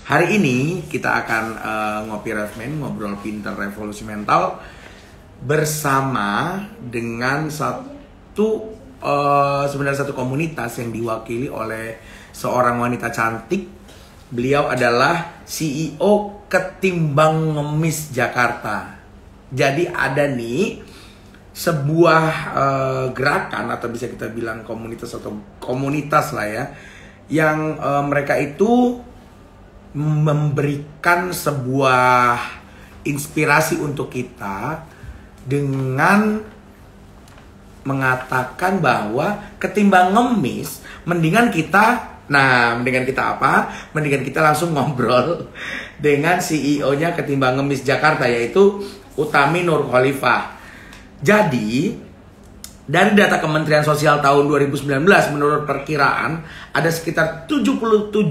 Hari ini kita akan ngopi Refmen, ngobrol pinter revolusi mental bersama dengan sebenarnya satu komunitas yang diwakili oleh seorang wanita cantik. Beliau adalah CEO Ketimbang Ngemis Jakarta. Jadi ada nih sebuah gerakan atau bisa kita bilang komunitas lah ya, yang mereka itu memberikan sebuah inspirasi untuk kita dengan mengatakan bahwa ketimbang ngemis, mendingan kita apa? Mendingan kita langsung ngobrol dengan CEO-nya Ketimbang Ngemis Jakarta, yaitu Utami Nur Khalifah. Jadi, dari data Kementerian Sosial tahun 2019, menurut perkiraan ada sekitar 77.500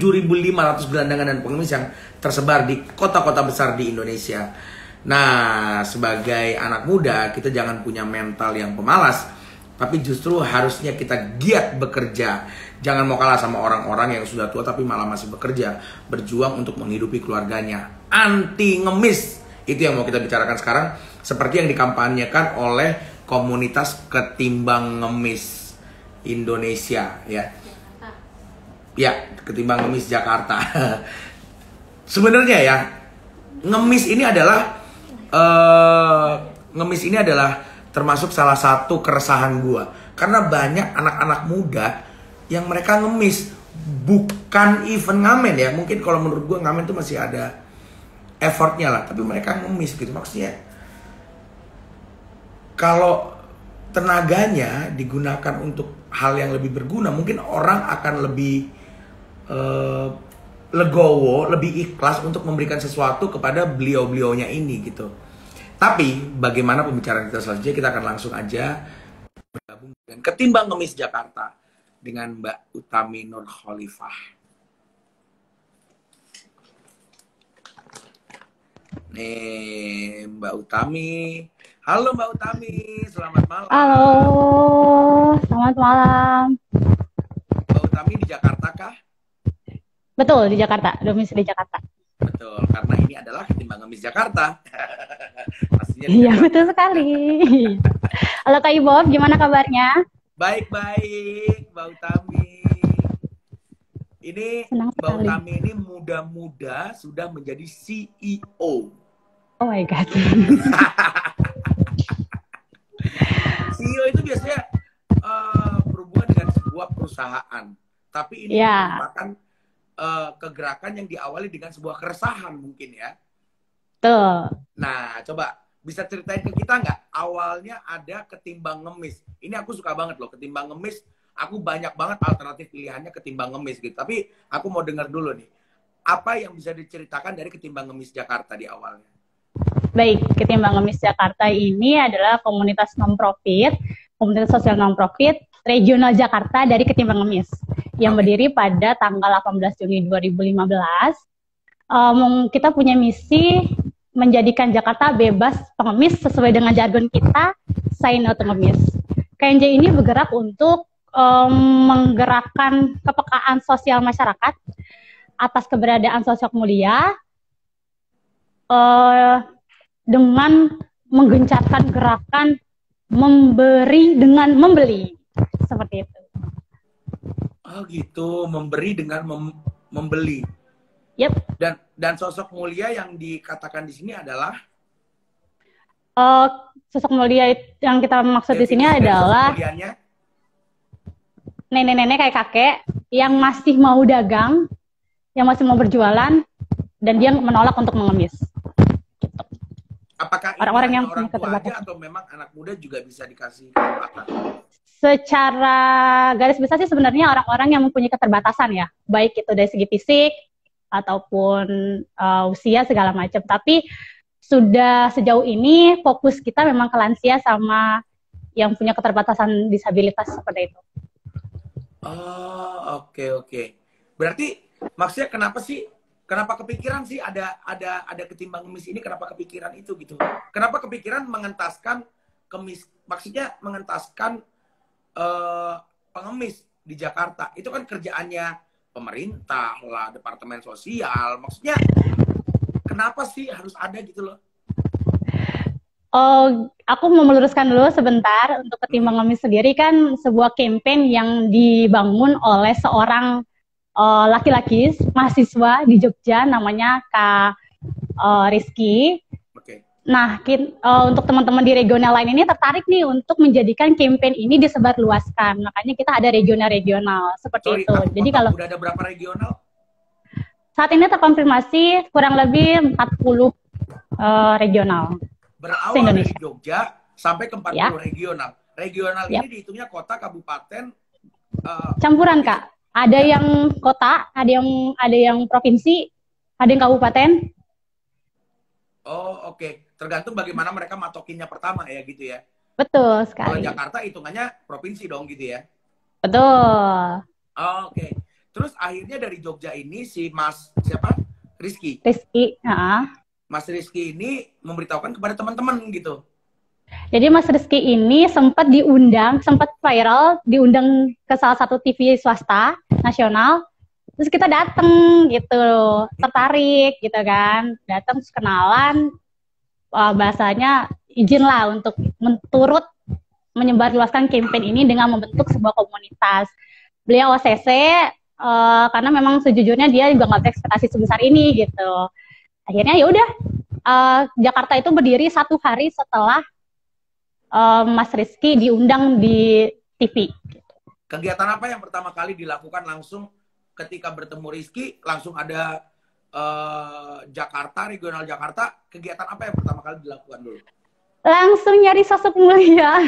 gelandangan dan pengemis yang tersebar di kota-kota besar di Indonesia. Nah, sebagai anak muda, kita jangan punya mental yang pemalas, tapi justru harusnya kita giat bekerja. Jangan mau kalah sama orang-orang yang sudah tua tapi malah masih bekerja, berjuang untuk menghidupi keluarganya. Anti ngemis, itu yang mau kita bicarakan sekarang, seperti yang dikampanyekan oleh komunitas Ketimbang Ngemis Indonesia, ya. Ya, Ketimbang Ngemis Jakarta. Sebenarnya ya, ngemis ini adalah termasuk salah satu keresahan gua, karena banyak anak-anak muda yang mereka ngemis, bukan even ngamen ya. Mungkin kalau menurut gua ngamen tuh masih ada effortnya lah, tapi mereka ngemis gitu. Maksudnya kalau tenaganya digunakan untuk hal yang lebih berguna, mungkin orang akan lebih legowo, lebih ikhlas untuk memberikan sesuatu kepada beliau-beliaunya ini gitu. Tapi bagaimana pembicaraan kita selanjutnya, kita akan langsung aja bergabung dengan Ketimbang Ngemis Jakarta dengan Mbak Utami Nur Khalifah. Nih, Mbak Utami. Halo Mbak Utami, selamat malam. Halo, selamat malam. Mbak Utami di Jakarta kah? Betul, di Jakarta, domisili Jakarta. Betul, karena ini adalah Ketimbang Ngemis Jakarta. Pastinya Iya, betul sekali. Halo Kak Ibob, gimana kabarnya? Baik-baik, Mbak Utami. Ini Mbak Utami ini muda-muda sudah menjadi CEO. Oh my God. CEO itu biasanya berhubungan dengan sebuah perusahaan, tapi ini merupakan kegerakan yang diawali dengan sebuah keresahan mungkin ya. Tuh. Nah, coba bisa ceritain ke kita nggak? Awalnya ada Ketimbang Ngemis. Ini aku suka banget loh, Ketimbang Ngemis. Aku banyak banget alternatif pilihannya Ketimbang Ngemis gitu. Tapi aku mau dengar dulu nih, apa yang bisa diceritakan dari Ketimbang Ngemis Jakarta di awalnya? Baik, Ketimbang Ngemis Jakarta ini adalah komunitas non-profit, komunitas sosial non-profit regional Jakarta dari Ketimbang Ngemis yang berdiri pada tanggal 18 Juni 2015. Kita punya misi menjadikan Jakarta bebas pengemis sesuai dengan jargon kita, Say No to Ngemis. KNJ ini bergerak untuk menggerakkan kepekaan sosial masyarakat atas keberadaan sosok mulia, dengan menggencarkan gerakan memberi dengan membeli, seperti itu. Oh gitu, memberi dengan membeli. Yep. Dan sosok mulia yang dikatakan di sini adalah sosok mulia yang kita maksud di sini adalah nenek-nenek kayak kakek yang masih mau dagang, yang masih mau berjualan, dan dia menolak untuk mengemis. Gitu. Apakah orang-orang yang orang tua aja atau memang anak muda juga bisa dikasih kesempatan? Secara garis besar sih sebenarnya orang-orang yang mempunyai keterbatasan ya, baik itu dari segi fisik ataupun usia segala macam. Tapi sudah sejauh ini fokus kita memang ke lansia sama yang punya keterbatasan disabilitas seperti itu. Oh, oke. Berarti maksudnya kenapa kepikiran sih ada Ketimbang Ngemis ini, kenapa kepikiran itu gitu? Kenapa kepikiran mengentaskan pengemis di Jakarta? Itu kan kerjaannya pemerintah lah, departemen sosial. Maksudnya kenapa sih harus ada gitu loh? Oh, aku mau meluruskan dulu sebentar. Untuk Ketimbang Ngemis sendiri kan sebuah campaign yang dibangun oleh seorang laki-laki mahasiswa di Jogja, namanya Kak Rizky. Oke. Nah, untuk teman-teman di regional lain ini tertarik nih untuk menjadikan campaign ini disebarluaskan. Makanya kita ada regional-regional seperti itu. Jadi kalau udah ada berapa regional? saat ini terkonfirmasi kurang lebih 40 regional. Berawal dari Jogja sampai ke 40 ya. regional. Regional ini dihitungnya kota, kabupaten, campuran Kak. Ada yang kota, ada yang provinsi, ada yang kabupaten. Oh, oke. Tergantung bagaimana mereka matokinnya pertama ya gitu ya. Betul sekali. Kalau Jakarta hitungannya provinsi dong gitu ya. Betul. Oh, oke. Terus akhirnya dari Jogja ini si Mas siapa? Rizky. Mas Rizky ini memberitahukan kepada teman-teman gitu. Jadi Mas Rizky ini sempat viral, diundang ke salah satu TV swasta nasional. Terus kita datang gitu, tertarik gitu kan. Datang terus kenalan, bahasanya izinlah untuk turut menyebarluaskan campaign ini dengan membentuk sebuah komunitas. Beliau OCC, karena memang sejujurnya dia juga nggak berekspektasi sebesar ini gitu. Akhirnya ya udah, Jakarta itu berdiri 1 hari setelah Mas Rizky diundang di TV. Kegiatan apa yang pertama kali dilakukan langsung ketika bertemu Rizky? Langsung ada Jakarta, regional Jakarta. Kegiatan apa yang pertama kali dilakukan dulu? Langsung nyari sosok mulia.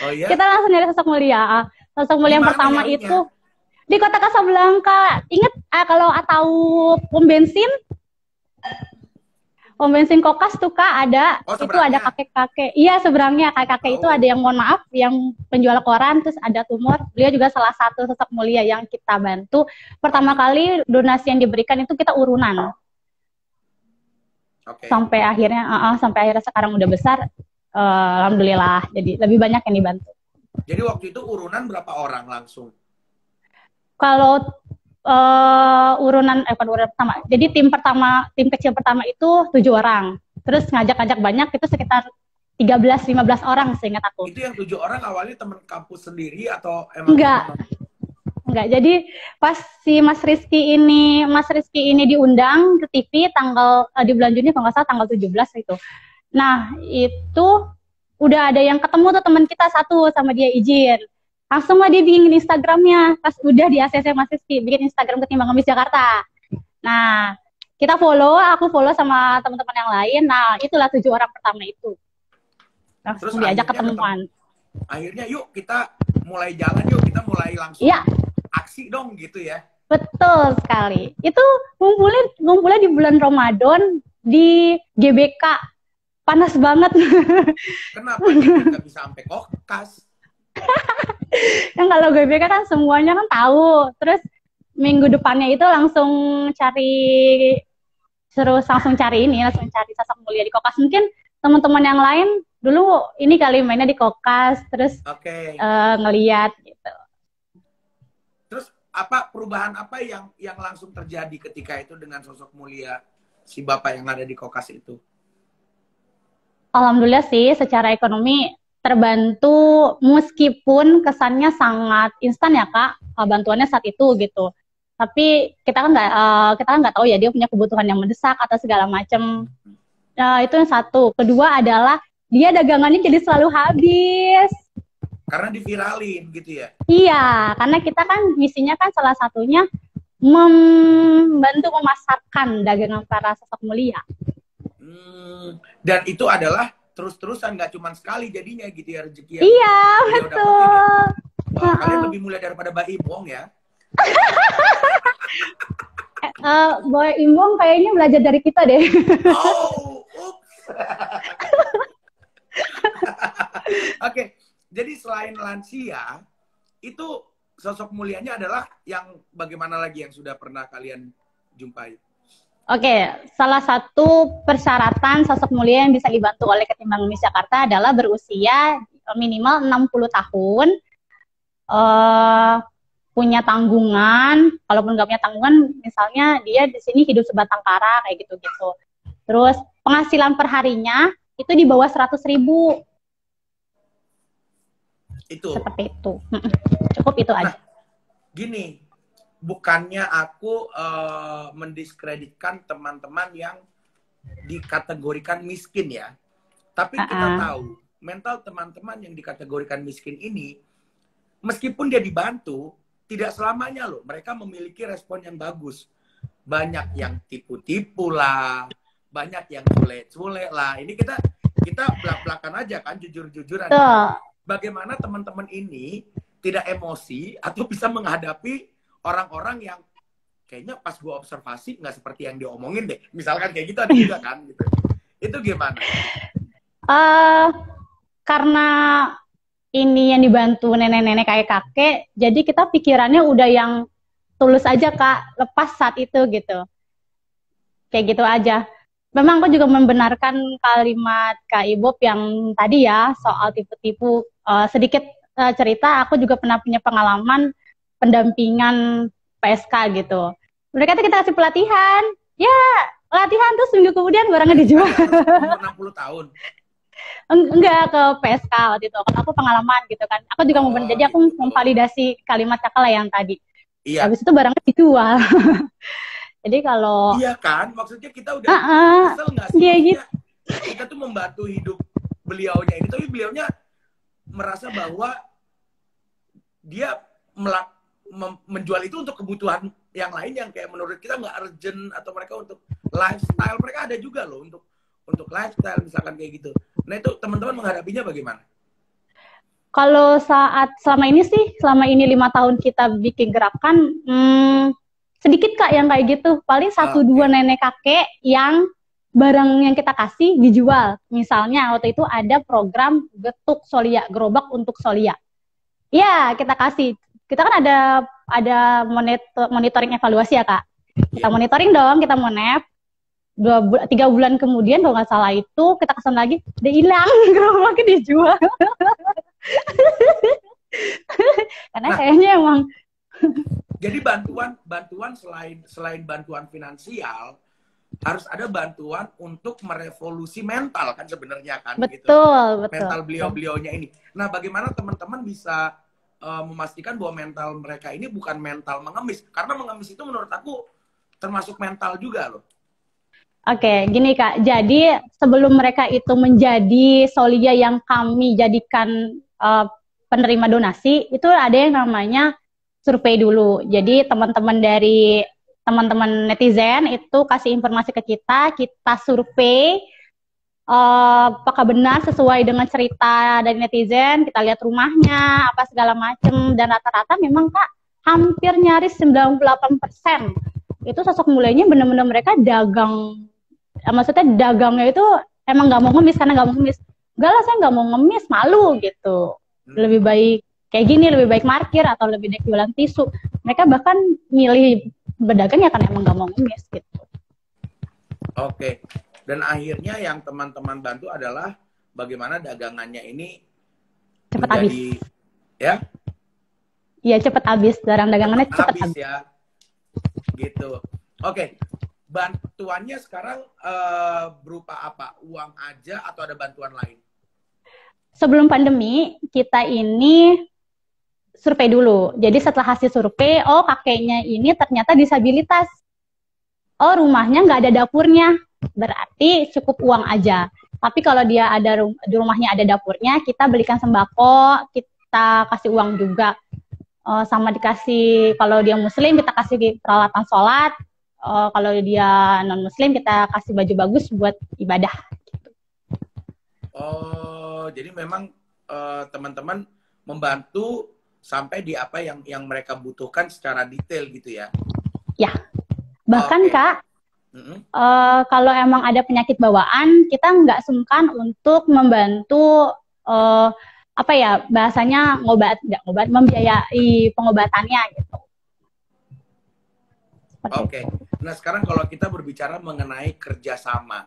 Oh iya? Kita langsung nyari sosok mulia. Sosok mulia yang pertama nyarinya? Itu di Kota Kasablanka. Ingat kalau tahu pom bensin? Pom bensin Kokas tuh Kak ada, itu ada kakek-kakek. Iya seberangnya kakek-kakek itu ada yang mohon maaf, yang penjual koran, terus ada tumor. Beliau juga salah satu sosok mulia yang kita bantu. Pertama kali donasi yang diberikan itu kita urunan. Sampai akhirnya sekarang udah besar, alhamdulillah. Jadi lebih banyak yang dibantu. Jadi waktu itu urunan berapa orang langsung? Kalau urunan pertama. Jadi tim kecil pertama itu 7 orang. Terus ngajak-ngajak banyak itu sekitar 13-15 orang seingat aku. Itu yang 7 orang awalnya teman kampus sendiri atau emang Enggak. Jadi pas si Mas Rizky ini diundang ke TV di bulan Juni kalau nggak salah tanggal 17 itu. Nah, itu udah ada yang ketemu tuh teman kita satu sama dia izin. Langsung lah dia bikin Instagramnya, pas udah di ACC Mas Rizky, bikin Instagram Ketimbang Ngemis Jakarta. Nah, aku follow sama teman-teman yang lain, nah itulah 7 orang pertama itu. Langsung terus diajak ketemuan. Akhirnya yuk kita mulai jalan, kita mulai langsung aksi dong gitu ya. Betul sekali. Itu ngumpulnya di bulan Ramadan di GBK, panas banget. Kenapa nggak bisa sampai Kokas? Kan kalau GBK kan semuanya kan tahu. Terus minggu depannya itu langsung cari sosok mulia di Kokas. Mungkin teman-teman yang lain dulu ini kali mainnya di Kokas, terus ngeliat gitu. Terus perubahan apa yang langsung terjadi ketika itu dengan sosok mulia si Bapak yang ada di Kokas itu? Alhamdulillah sih secara ekonomi terbantu, meskipun kesannya sangat instan ya Kak, bantuannya saat itu gitu. Tapi kita kan nggak tahu ya dia punya kebutuhan yang mendesak atau segala macam. Nah, itu yang satu. Kedua adalah dia dagangannya jadi selalu habis. Karena diviralin gitu ya? Iya, karena kita kan misinya kan salah satunya membantu memasarkan dagangan para sosok mulia. Dan itu adalah terus-terusan, nggak cuma sekali jadinya gitu ya rezeki. Iya, betul. Kalian lebih mulia daripada Mbak Imbong ya? Mbak Imbong kayaknya belajar dari kita deh. Oke, jadi selain lansia, itu sosok mulianya adalah yang bagaimana lagi yang sudah pernah kalian jumpai? Oke, salah satu persyaratan sosok mulia yang bisa dibantu oleh Ketimbang Ngemis Jakarta adalah berusia minimal 60 tahun, punya tanggungan, kalaupun nggak punya tanggungan, misalnya dia di sini hidup sebatang kara kayak gitu-gitu. Terus penghasilan perharinya itu di bawah 100.000. Itu. Seperti itu. Cukup itu aja. Gini, bukannya aku mendiskreditkan teman-teman yang dikategorikan miskin ya. Tapi kita tahu, mental teman-teman yang dikategorikan miskin ini, meskipun dia dibantu, tidak selamanya loh. Mereka memiliki respon yang bagus. Banyak yang tipu-tipu lah, banyak yang cule-cule lah. Ini kita belak-belakan aja kan, jujur-jujuran. Bagaimana teman-teman ini tidak emosi atau bisa menghadapi orang-orang yang kayaknya pas gue observasi nggak seperti yang diomongin deh. Misalkan kayak gitu ada juga kan gitu. Itu gimana? Karena ini yang dibantu nenek-nenek kakek, jadi kita pikirannya udah yang tulus aja Kak, lepas saat itu gitu. Kayak gitu aja. Memang aku juga membenarkan kalimat Kak Ibob yang tadi ya, soal tipu-tipu. Sedikit cerita, aku juga pernah punya pengalaman pendampingan PSK gitu. Mereka tuh kita kasih pelatihan, ya latihan tuh seminggu kemudian barangnya dijual. Umur 60 tahun. Enggak, ke PSK waktu itu. Aku pengalaman gitu kan. Aku juga jadi aku memvalidasi kalimat Kakak lah yang tadi. Iya. Habis itu barangnya dijual. Jadi kalau iya kan, maksudnya kita udah kesel nggak sih? Iya, gitu. Kita tuh membantu hidup beliaunya ini, tapi beliaunya merasa bahwa dia menjual itu untuk kebutuhan yang lain yang kayak menurut kita nggak urgent, atau mereka untuk lifestyle. Mereka ada juga loh untuk lifestyle misalkan kayak gitu. Nah itu teman-teman menghadapinya bagaimana? Kalau selama ini 5 tahun kita bikin gerakan, sedikit Kak yang kayak gitu. Paling 1-2 nenek kakek yang barang yang kita kasih dijual. Misalnya waktu itu ada program getuk Solia, gerobak untuk Solia. Ya, kita kasih. Kita kan ada monitoring evaluasi ya Kak. Kita monitoring dong, kita monep. 3 bulan kemudian kalau nggak salah itu kita kesan lagi, udah hilang, gerobaknya dijual. Karena kayaknya emang. Jadi bantuan selain bantuan finansial, harus ada bantuan untuk merevolusi mental kan sebenarnya kan. Betul. Mental beliau-beliaunya ini. Nah, bagaimana teman-teman bisa memastikan bahwa mental mereka ini bukan mental mengemis? Karena mengemis itu menurut aku termasuk mental juga loh. Oke, gini Kak. Jadi sebelum mereka itu menjadi Solia yang kami jadikan penerima donasi, itu ada yang namanya survei dulu. Jadi teman-teman netizen itu kasih informasi ke kita survei apakah benar sesuai dengan cerita dari netizen, kita lihat rumahnya, apa segala macem, dan rata-rata memang Kak, hampir nyaris 98% itu sosok mulainya benar-benar mereka dagang. Maksudnya dagangnya itu emang nggak mau ngemis karena nggak mau ngemis. Enggak lah, saya nggak mau ngemis, malu gitu. Lebih baik kayak gini, lebih baik parkir atau lebih baik jualan tisu. Mereka bahkan milih berdagang ya karena emang nggak mau ngemis gitu. Oke. Dan akhirnya yang teman-teman bantu adalah bagaimana dagangannya ini cepat habis. Ya? Iya, cepat habis. Barang dagangannya cepat habis. Ya. Gitu. Oke. Bantuannya sekarang berupa apa? Uang aja atau ada bantuan lain? Sebelum pandemi, kita ini survei dulu. Jadi setelah hasil survei, kakeknya ini ternyata disabilitas. Rumahnya nggak ada dapurnya. Berarti cukup uang aja. Tapi kalau dia di rumahnya ada dapurnya, kita belikan sembako, kita kasih uang juga. Sama dikasih, kalau dia muslim, kita kasih peralatan sholat. Kalau dia non-muslim, kita kasih baju bagus buat ibadah. Gitu. Jadi memang teman-teman membantu sampai di apa yang mereka butuhkan secara detail gitu ya? Ya. Bahkan Kak, kalau emang ada penyakit bawaan, kita nggak sungkan untuk membantu bahasanya membiayai pengobatannya gitu. Oke. Nah sekarang kalau kita berbicara mengenai kerjasama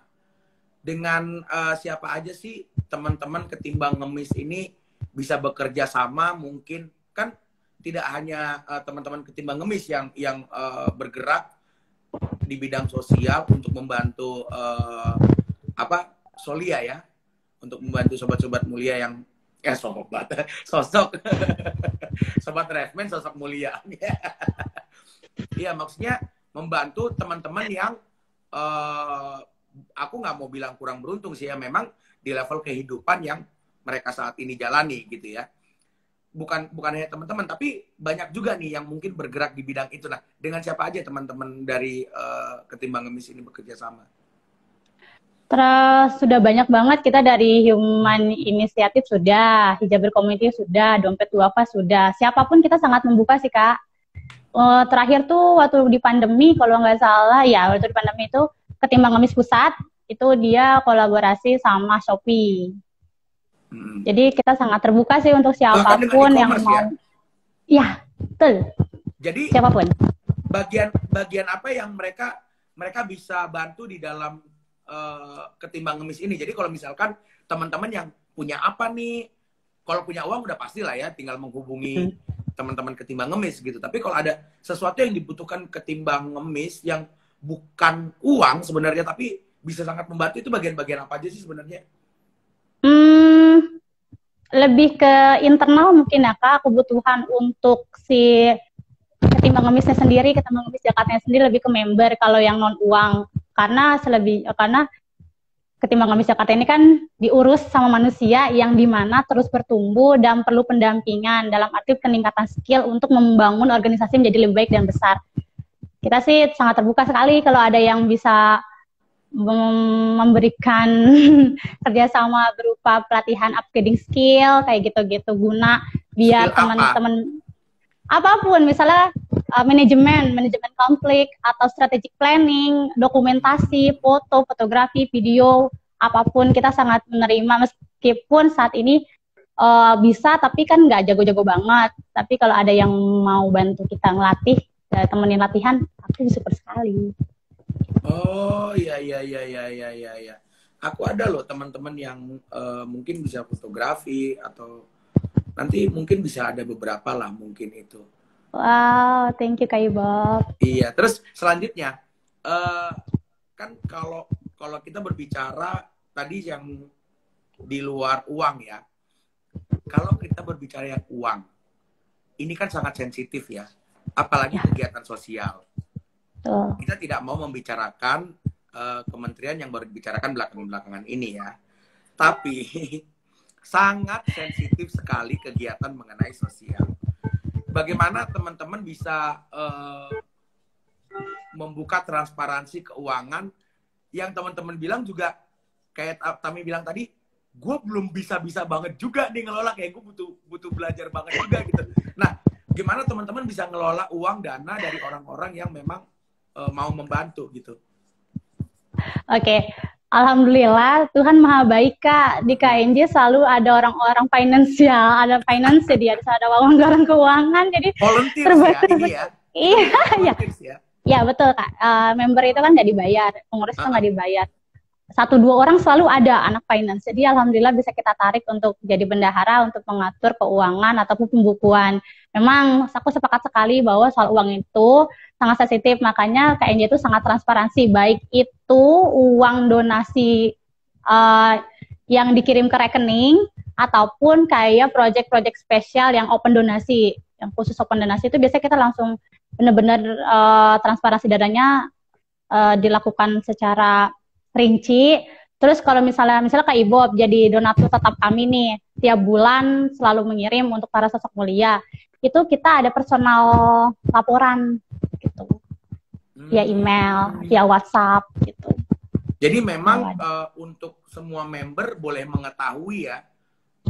dengan siapa aja sih teman-teman ketimbang ngemis ini bisa bekerja sama, mungkin kan tidak hanya teman-teman Ketimbang Ngemis yang bergerak di bidang sosial untuk membantu Solia ya, untuk membantu sobat-sobat mulia yang sosok sobat Resmen, sosok mulia. Iya, maksudnya membantu teman-teman yang aku nggak mau bilang kurang beruntung sih ya, memang di level kehidupan yang mereka saat ini jalani gitu ya. Bukan hanya teman-teman, tapi banyak juga nih yang mungkin bergerak di bidang itu. Nah, dengan siapa aja teman-teman dari Ketimbang Ngemis ini bekerja sama? Terus sudah banyak banget, kita dari Human Initiative sudah, Hijaber Community sudah, Dompet Duafa sudah. Siapapun kita sangat membuka sih, Kak. Terakhir tuh waktu di pandemi, kalau nggak salah, ya waktu di pandemi itu Ketimbang Ngemis Pusat, itu dia kolaborasi sama Shopee. Jadi kita sangat terbuka sih untuk siapapun yang mau. Ya, betul. Jadi siapapun. Bagian apa yang mereka bisa bantu di dalam Ketimbang Ngemis ini. Jadi kalau misalkan teman-teman yang punya apa nih, kalau punya uang udah pasti lah ya, tinggal menghubungi teman-teman Ketimbang Ngemis gitu. Tapi kalau ada sesuatu yang dibutuhkan Ketimbang Ngemis yang bukan uang sebenarnya, tapi bisa sangat membantu, itu bagian-bagian apa aja sih sebenarnya? Lebih ke internal mungkin ya, Kak, kebutuhan untuk si Ketimbang Ngemisnya sendiri, Ketimbang Ngemis Jakartanya sendiri lebih ke member kalau yang non uang. Karena Ketimbang Ngemis Jakarta ini kan diurus sama manusia yang dimana terus bertumbuh dan perlu pendampingan dalam arti peningkatan skill untuk membangun organisasi menjadi lebih baik dan besar. Kita sih sangat terbuka sekali kalau ada yang bisa memberikan kerjasama berupa pelatihan upgrading skill kayak gitu-gitu, guna biar teman-teman apapun, misalnya manajemen konflik atau strategic planning, dokumentasi, foto, fotografi, video, apapun kita sangat menerima, meskipun saat ini bisa tapi kan nggak jago-jago banget. Tapi kalau ada yang mau bantu kita ngelatih, temenin latihan, aku super sekali. Oh iya. Aku ada loh teman-teman yang mungkin bisa fotografi, atau nanti mungkin bisa ada beberapa lah mungkin itu. Wow, thank you Kak Ibob. Iya, terus selanjutnya kan kalau kita berbicara tadi yang di luar uang ya, kalau kita berbicara yang uang, ini kan sangat sensitif ya, apalagi kegiatan sosial. Kita tidak mau membicarakan kementerian yang baru dibicarakan belakangan ini ya, tapi sangat sensitif sekali kegiatan mengenai sosial. Bagaimana teman-teman bisa membuka transparansi keuangan yang teman-teman bilang juga, kayak Tami bilang tadi, gue belum bisa banget juga nih ngelola, kayak gue butuh belajar banget juga gitu. Nah, gimana teman-teman bisa ngelola uang dana dari orang-orang yang memang mau membantu gitu? Oke. Alhamdulillah, Tuhan Maha Baik, Kak. Di KNJ selalu ada orang-orang finansial, ada finance dia, ada orang keuangan, jadi volunteers ya, ini ya. Iya, ya. Ya betul, Kak. Member itu kan nggak dibayar, pengurus itu nggak dibayar. 1-2 orang selalu ada anak finance. Jadi alhamdulillah bisa kita tarik untuk jadi bendahara untuk mengatur keuangan ataupun pembukuan. Memang aku sepakat sekali bahwa soal uang itu sangat sensitif, makanya KNJ itu sangat transparansi, baik itu uang donasi yang dikirim ke rekening ataupun kayak project-project spesial yang open donasi, yang khusus open donasi itu biasanya kita langsung benar-benar transparansi dananya dilakukan secara rinci. Terus kalau misalnya Kak Ibob jadi donatur tetap kami nih, tiap bulan selalu mengirim untuk para sosok mulia, itu kita ada personal laporan gitu, via email, via WhatsApp gitu. Jadi memang untuk semua member boleh mengetahui ya,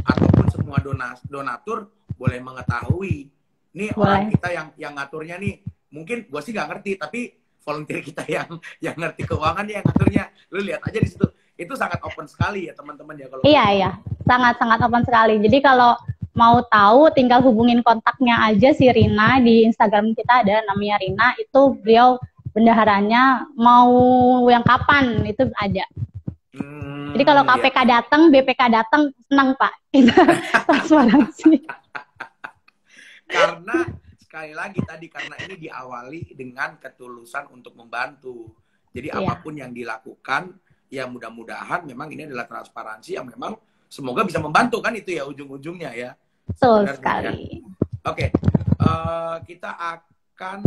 ataupun semua donatur boleh mengetahui. Nih orang kita yang ngaturnya nih, mungkin gue sih nggak ngerti, tapi volunteer kita yang ngerti keuangan yang ngaturnya, lu lihat aja di situ. Itu sangat open sekali ya teman-teman ya kalau. Iya, sangat open sekali. Jadi kalau mau tahu tinggal hubungin kontaknya aja si Rina, di Instagram kita ada namanya Rina, itu beliau bendaharanya, mau yang kapan itu ada. Jadi kalau KPK datang, BPK datang, senang Pak. Itu transparansi. Karena sekali lagi tadi, karena ini diawali dengan ketulusan untuk membantu. Jadi apapun yang dilakukan, ya mudah-mudahan memang ini adalah transparansi yang memang semoga bisa membantu kan, itu ya ujung-ujungnya ya. Betul sekali. Oke, kita akan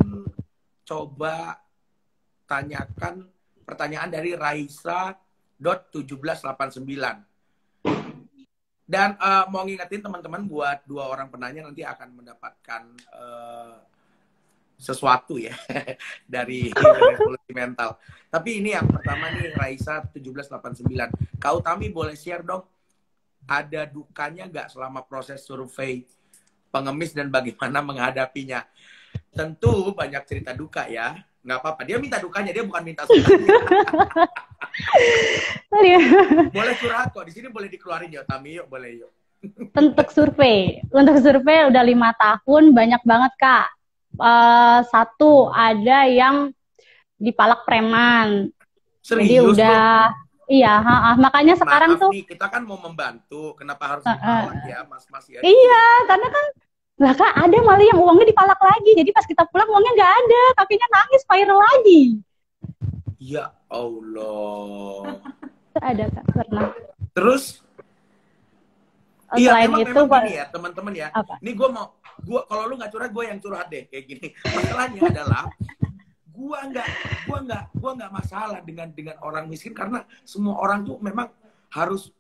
coba tanyakan pertanyaan dari Raisa.1789. Dan mau ngingetin teman-teman, buat 2 orang penanya nanti akan mendapatkan sesuatu ya dari Revolusi Mental. Tapi ini yang pertama nih, Raisa 1789. Kak Utami boleh share dong, ada dukanya nggak selama proses survei pengemis dan bagaimana menghadapinya? Tentu banyak cerita duka ya, nggak apa-apa. Dia minta dukanya, dia bukan minta sukanya. Boleh curhat kok, di sini boleh dikeluarin ya, Tami, yuk, boleh yuk. Untuk survei udah 5 tahun, banyak banget Kak. 1 ada yang dipalak preman. Serius, jadi udah loh? Iya, makanya sekarang tuh nih, kita kan mau membantu, kenapa harus dipalak ya, mas-mas ya? Iya, karena kan lah Kak, ada malah yang uangnya dipalak lagi. Jadi pas kita pulang uangnya nggak ada, tapinya nangis viral lagi. Ya Allah. Ada Kak, pernah. Terus? Iya, memang gini ya teman-teman ya. Apa? Ini gue kalau lu nggak curhat, gue yang curhat deh kayak gini. Masalahnya adalah gue nggak masalah dengan orang miskin, karena semua orang tuh memang harus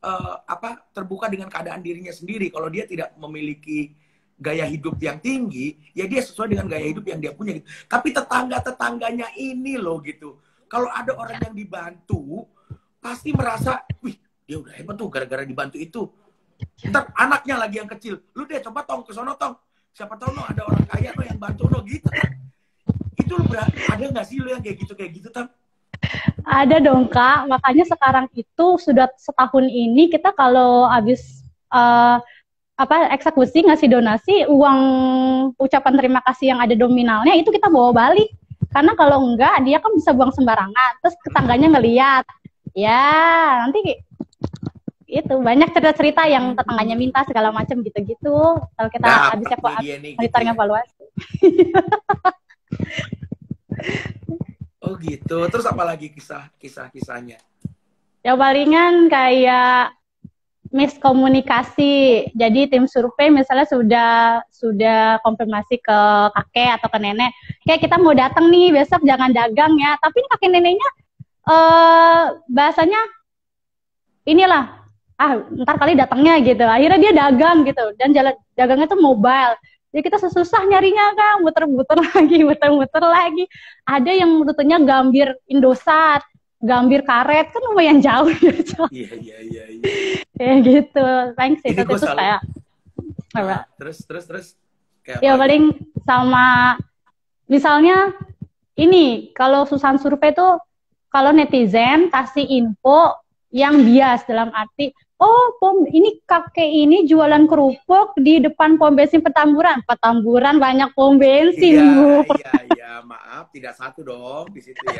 terbuka dengan keadaan dirinya sendiri. Kalau dia tidak memiliki gaya hidup yang tinggi, ya dia sesuai dengan gaya hidup yang dia punya gitu. Tapi tetangganya ini loh gitu. Kalau ada orang yang dibantu, pasti merasa, wih, dia udah hebat tuh gara-gara dibantu itu. Ntar anaknya lagi yang kecil, lu deh coba tong ke sono tong. Siapa tahu no ada orang kaya no yang bantu no gitu. Itu lu ada nggak sih lu yang kayak gitu Tam? Ada dong Kak, makanya sekarang itu sudah setahun ini kita kalau habis eksekusi ngasih donasi, uang ucapan terima kasih yang ada nominalnya itu kita bawa balik. Karena kalau enggak dia kan bisa buang sembarangan, terus tetangganya ngeliat. Ya, nanti itu banyak cerita-cerita yang tetangganya minta segala macam gitu-gitu. Kalau kita habis monitoring evaluasi. Oh gitu. Terus apa lagi kisahnya? Ya palingan kayak miskomunikasi. Jadi tim survei misalnya sudah konfirmasi ke kakek atau ke nenek, kayak kita mau datang nih besok, jangan dagang ya. Tapi kakek neneknya bahasanya inilah, ntar kali datangnya gitu. Akhirnya dia dagang gitu, dan jalan dagangnya tuh mobile. Jadi kita susah nyarinya kan, muter-muter lagi. Ada yang rutenya Gambir Indosat, Gambir Karet, kan lumayan jauh gitu. Iya. Kayak gitu. Thanks itu kayak apa? Terus kayak ya paling sama misalnya ini, kalau susahan survei tuh kalau netizen kasih info yang bias, dalam arti ini kakek ini jualan kerupuk di depan pom bensin Petamburan banyak pom bensin. Iya, maaf, tidak satu dong di situ ya.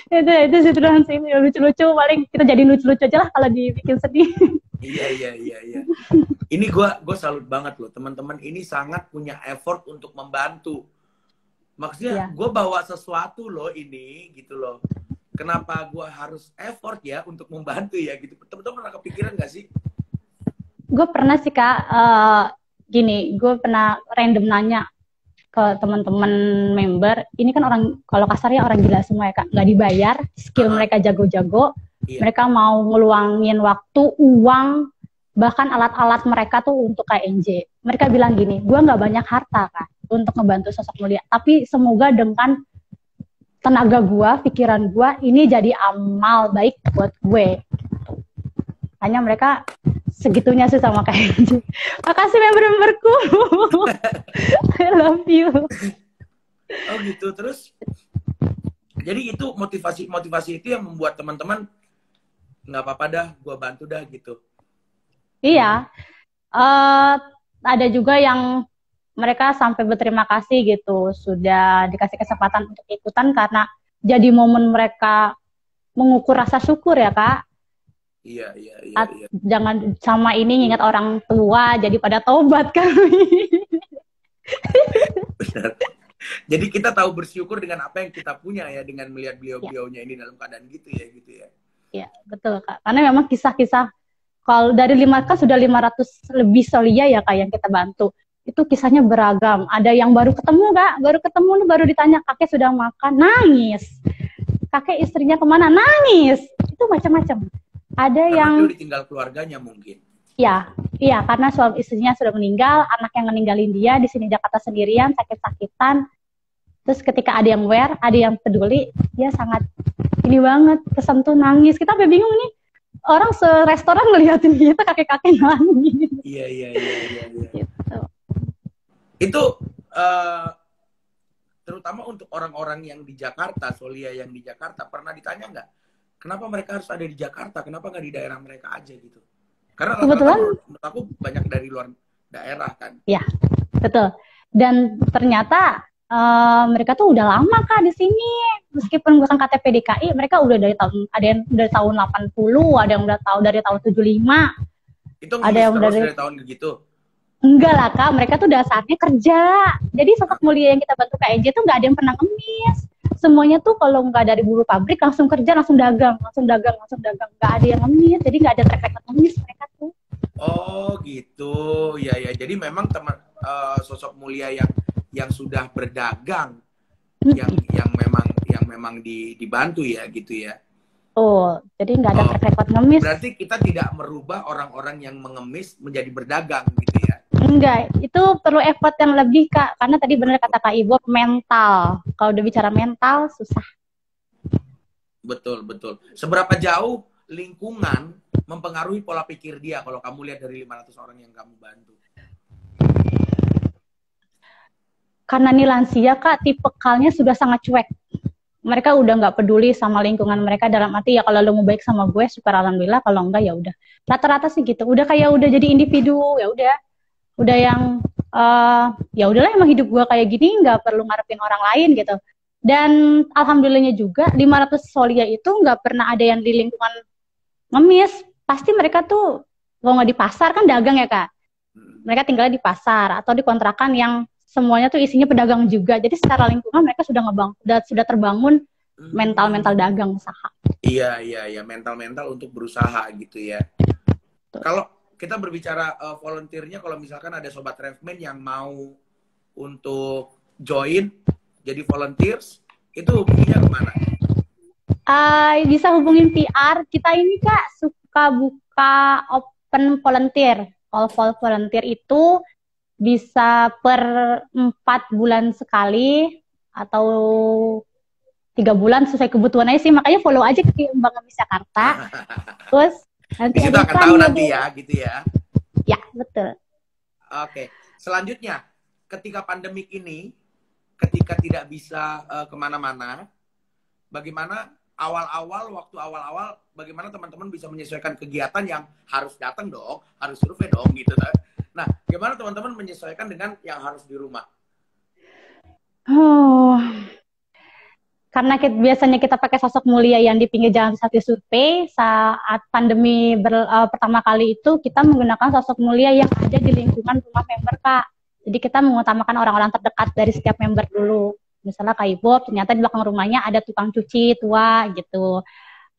itu situasi sih lucu-lucu, paling kita jadi lucu-lucu aja lah kalau dibikin sedih. Iya. Ini gue salut banget loh, teman-teman ini sangat punya effort untuk membantu. Maksudnya gue bawa sesuatu loh ini gitu loh. Kenapa gue harus effort ya untuk membantu ya gitu. Teman-teman pernah kepikiran gak sih? Gue pernah sih Kak, gini, gue pernah random nanya ke teman-teman member, ini kan orang, kalau kasarnya orang gila semua ya Kak, nggak dibayar, skill mereka jago-jago, mereka mau ngeluangin waktu, uang, bahkan alat-alat mereka tuh untuk KNJ. Mereka bilang gini, gue nggak banyak harta Kak untuk ngebantu sosok mulia, tapi semoga dengan tenaga gue, pikiran gue, ini jadi amal baik buat gue. Hanya mereka segitunya sih sama KNJ. Makasih member-memberku. I love you. Oh gitu. Terus jadi itu motivasi itu yang membuat teman-teman nggak apa-apa dah, gue bantu dah gitu. Iya. Ada juga yang mereka sampai berterima kasih gitu, sudah dikasih kesempatan untuk ikutan karena jadi momen mereka mengukur rasa syukur ya Kak. Iya, iya, iya, iya. Jangan sama ini ingat orang tua jadi pada tobat kami. Benar. Jadi kita tahu bersyukur dengan apa yang kita punya ya, dengan melihat Ya, beliau-beliaunya ini dalam keadaan gitu ya, gitu ya. ya, betul Kak. Karena memang kisah-kisah kalau dari 5K sudah 500 lebih solia ya Kak yang kita bantu. Itu kisahnya beragam. Ada yang baru ketemu Kak, baru ketemu baru ditanya kakek sudah makan, nangis. Kakek istrinya kemana, nangis. Itu macam-macam. Ada Karena yang dia ditinggal keluarganya mungkin. ya, iya karena suami istrinya sudah meninggal, anak yang meninggalin dia di sini Jakarta sendirian, sakit-sakitan. Terus ketika ada yang aware, ada yang peduli, dia sangat ini banget, kesentuh nangis. Kita sampai bingung nih, orang serestoran ngeliatin kita kakek-kakek nangis. Iya, iya, iya, iya, iya. Gitu. Itu terutama untuk orang-orang yang di Jakarta, Solia yang di Jakarta, pernah ditanya nggak, kenapa mereka harus ada di Jakarta, kenapa nggak di daerah mereka aja gitu? Karena rata-rata Kebetulan, menurut aku banyak dari luar daerah kan. ya betul. Dan ternyata mereka tuh udah lama Kak di sini. Meskipun bukan KTP DKI, mereka udah dari tahun, ada yang dari tahun 80, ada yang udah tahu dari tahun 75, Itu ada ngemis yang terus dari dari tahun gitu. enggak lah Kak, mereka tuh dasarnya kerja. Jadi sosok mulia yang kita bantu KNJ tuh nggak ada yang pernah ngemis. Semuanya tuh kalau nggak dari buruh pabrik langsung kerja, langsung dagang, langsung dagang, langsung dagang. Nggak ada yang ngemis, jadi nggak ada track record ngemis mereka tuh. Oh gitu, ya ya. Jadi memang teman sosok mulia yang sudah berdagang, yang memang dibantu ya gitu ya. Oh, jadi nggak ada Oh, track record ngemis. berarti kita tidak merubah orang-orang yang mengemis menjadi berdagang gitu ya. Enggak, itu perlu effort yang lebih Kak. Karena tadi benar kata Kak Ibu, mental. Kalau udah bicara mental, susah. Betul, betul. Seberapa jauh lingkungan mempengaruhi pola pikir dia kalau kamu lihat dari 500 orang yang kamu bantu? Karena nih lansia Kak, tipikalnya sudah sangat cuek. Mereka udah nggak peduli sama lingkungan mereka, dalam arti ya kalau lo mau baik sama gue, syukur alhamdulillah, kalau enggak ya udah. Rata-rata sih gitu. Udah kayak udah jadi individu, ya udah yang ya udahlah emang hidup gue kayak gini, nggak perlu ngarepin orang lain gitu. Dan alhamdulillahnya juga 500 solia itu nggak pernah ada yang di lingkungan ngemis. Pasti mereka tuh kalau nggak di pasar kan dagang ya Kak, mereka tinggal di pasar atau di kontrakan yang semuanya tuh isinya pedagang juga. Jadi secara lingkungan mereka sudah sudah terbangun mental dagang usaha. Iya, iya, iya, mental-mental untuk berusaha gitu ya. Kalau kita berbicara volunteernya, kalau misalkan ada sobat Refman yang mau untuk join jadi volunteers, itu hubunginya kemana? Bisa hubungin PR. Kita ini Kak suka buka open volunteer. Kalau volunteer itu bisa per 4 bulan sekali atau 3 bulan sesuai kebutuhan aja sih. Makanya follow aja ke Mbak Ngemis Jakarta. Terus nanti Di situ ada akan tahu iklannya nanti deh. ya, gitu ya. Ya, betul. Oke, selanjutnya, ketika pandemik ini, ketika tidak bisa kemana-mana, bagaimana waktu awal-awal, bagaimana teman-teman bisa menyesuaikan kegiatan yang harus datang dong, harus survei dong, gitu. Nah, gimana teman-teman menyesuaikan dengan yang harus di rumah? Oh, karena biasanya kita pakai sosok mulia yang di pinggir jalan satu survei, saat pandemi pertama kali itu kita menggunakan sosok mulia yang ada di lingkungan rumah member Kak. Jadi kita mengutamakan orang-orang terdekat dari setiap member dulu. Misalnya Kak Ibu, ternyata di belakang rumahnya ada tukang cuci tua gitu.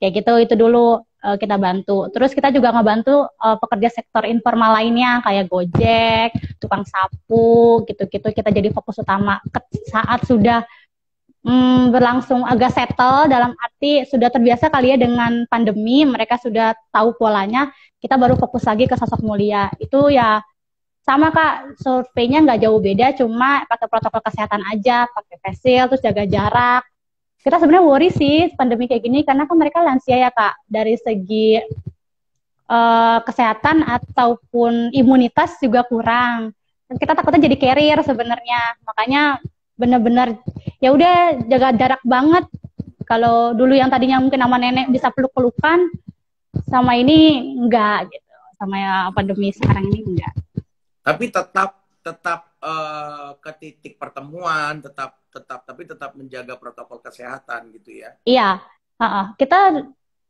Kayak gitu, itu dulu kita bantu. Terus kita juga ngebantu pekerja sektor informal lainnya kayak Gojek, tukang sapu, gitu-gitu. Kita jadi fokus utama. Saat sudah berlangsung agak settle, dalam arti sudah terbiasa kali ya dengan pandemi, mereka sudah tahu polanya, kita baru fokus lagi ke sosok mulia. Itu ya sama Kak, surveinya nggak jauh beda, cuma pakai protokol kesehatan aja, pakai face shield, terus jaga jarak. Kita sebenarnya worry sih pandemi kayak gini, karena kan mereka lansia ya Kak, dari segi kesehatan ataupun imunitas juga kurang. Kita takutnya jadi carrier sebenarnya, makanya benar-benar ya udah jaga jarak banget. Kalau dulu yang tadinya mungkin sama nenek bisa peluk-pelukan, sama ini enggak gitu, sama ya pandemi sekarang ini enggak. Tapi tetap ke titik pertemuan, tapi tetap menjaga protokol kesehatan gitu ya. Iya, kita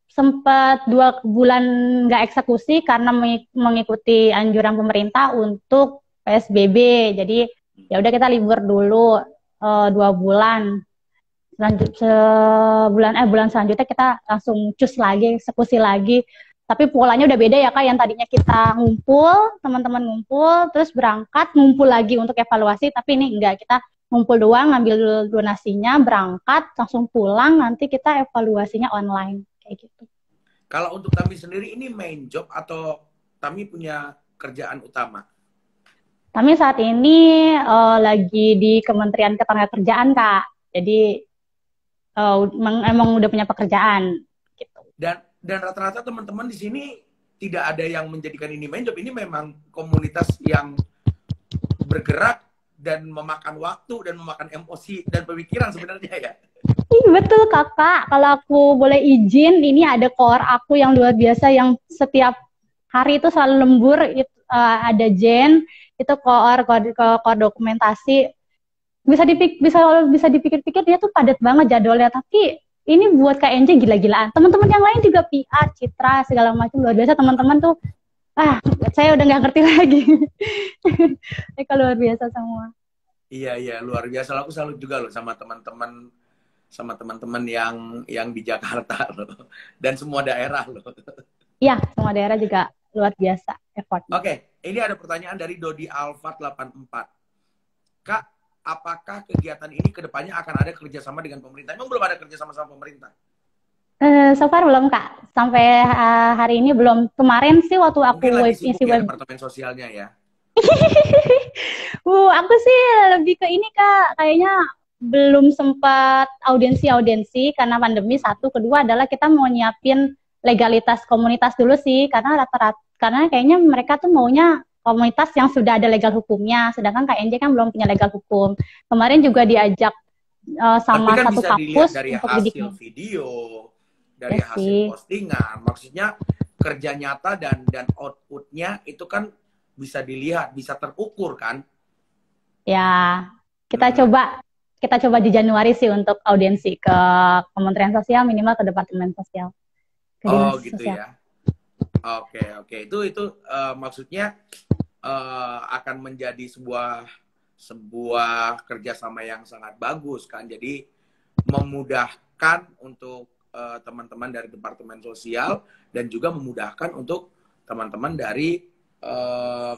sempat 2 bulan nggak eksekusi karena mengikuti anjuran pemerintah untuk PSBB. Jadi ya udah kita libur dulu 2 bulan. Bulan selanjutnya kita langsung cus lagi, eksekusi lagi. Tapi polanya udah beda ya Kak, yang tadinya kita ngumpul, teman-teman ngumpul, terus berangkat, ngumpul lagi untuk evaluasi, tapi ini enggak, kita ngumpul doang, ngambil donasinya, berangkat, langsung pulang, nanti kita evaluasinya online, kayak gitu. Kalau untuk Tami sendiri ini main job atau Tami punya kerjaan utama? Kami saat ini lagi di Kementerian Ketenagakerjaan Kak, jadi emang udah punya pekerjaan. Gitu. Dan rata-rata teman-teman di sini tidak ada yang menjadikan ini main job. Ini memang komunitas yang bergerak dan memakan waktu dan memakan emosi dan pemikiran sebenarnya ya. Betul Kakak, kalau aku boleh izin, ini ada core aku yang luar biasa yang setiap hari itu selalu lembur. Ada Jen, itu core dokumentasi. Bisa dipikir-pikir dia tuh padat banget jadwalnya, tapi ini buat KNJ gila-gilaan. Teman-teman yang lain juga PR, Citra, segala macam luar biasa. Teman-teman tuh, saya udah nggak ngerti lagi. Mereka luar biasa semua. Iya, luar biasa. Aku salut juga loh sama teman-teman yang di Jakarta loh. Dan semua daerah loh. Iya, semua daerah juga luar biasa effort. Oke, ini ada pertanyaan dari Dodi Alfat 84. Kak, apakah kegiatan ini kedepannya akan ada kerjasama dengan pemerintah? Emang belum ada kerjasama sama pemerintah? So far belum Kak. Sampai hari ini belum. Kemarin sih waktu aku isi web departemen sosialnya ya. Aku sih lebih ke ini Kak. Kayaknya belum sempat audiensi karena pandemi. Satu, kedua adalah kita mau nyiapin legalitas komunitas dulu sih, karena karena kayaknya mereka tuh maunya komunitas yang sudah ada legal hukumnya, sedangkan KNJ kan belum punya legal hukum. Kemarin juga diajak sama kan satu bisa kampus dari untuk hasil video, dari hasil postingan. Maksudnya kerja nyata dan outputnya itu kan bisa dilihat, bisa terukur kan? Ya, kita coba di Januari sih untuk audiensi ke Kementerian Sosial, minimal ke Departemen Sosial. Oh gitu sosial. Ya. Oke. Itu maksudnya akan menjadi sebuah kerjasama yang sangat bagus kan. Jadi memudahkan untuk teman-teman dari Departemen Sosial dan juga memudahkan untuk teman-teman dari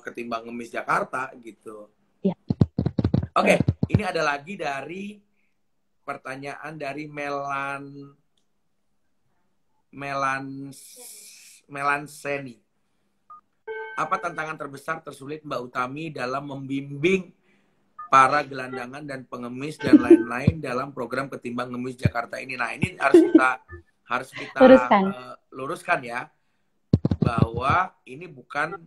Ketimbang Ngemis Jakarta gitu. Ya. Oke, ini ada lagi dari pertanyaan dari Melanseni. Apa tantangan terbesar tersulit Mbak Utami dalam membimbing para gelandangan dan pengemis dan lain-lain dalam program Ketimbang Ngemis Jakarta ini? Nah, ini harus kita luruskan ya, bahwa ini bukan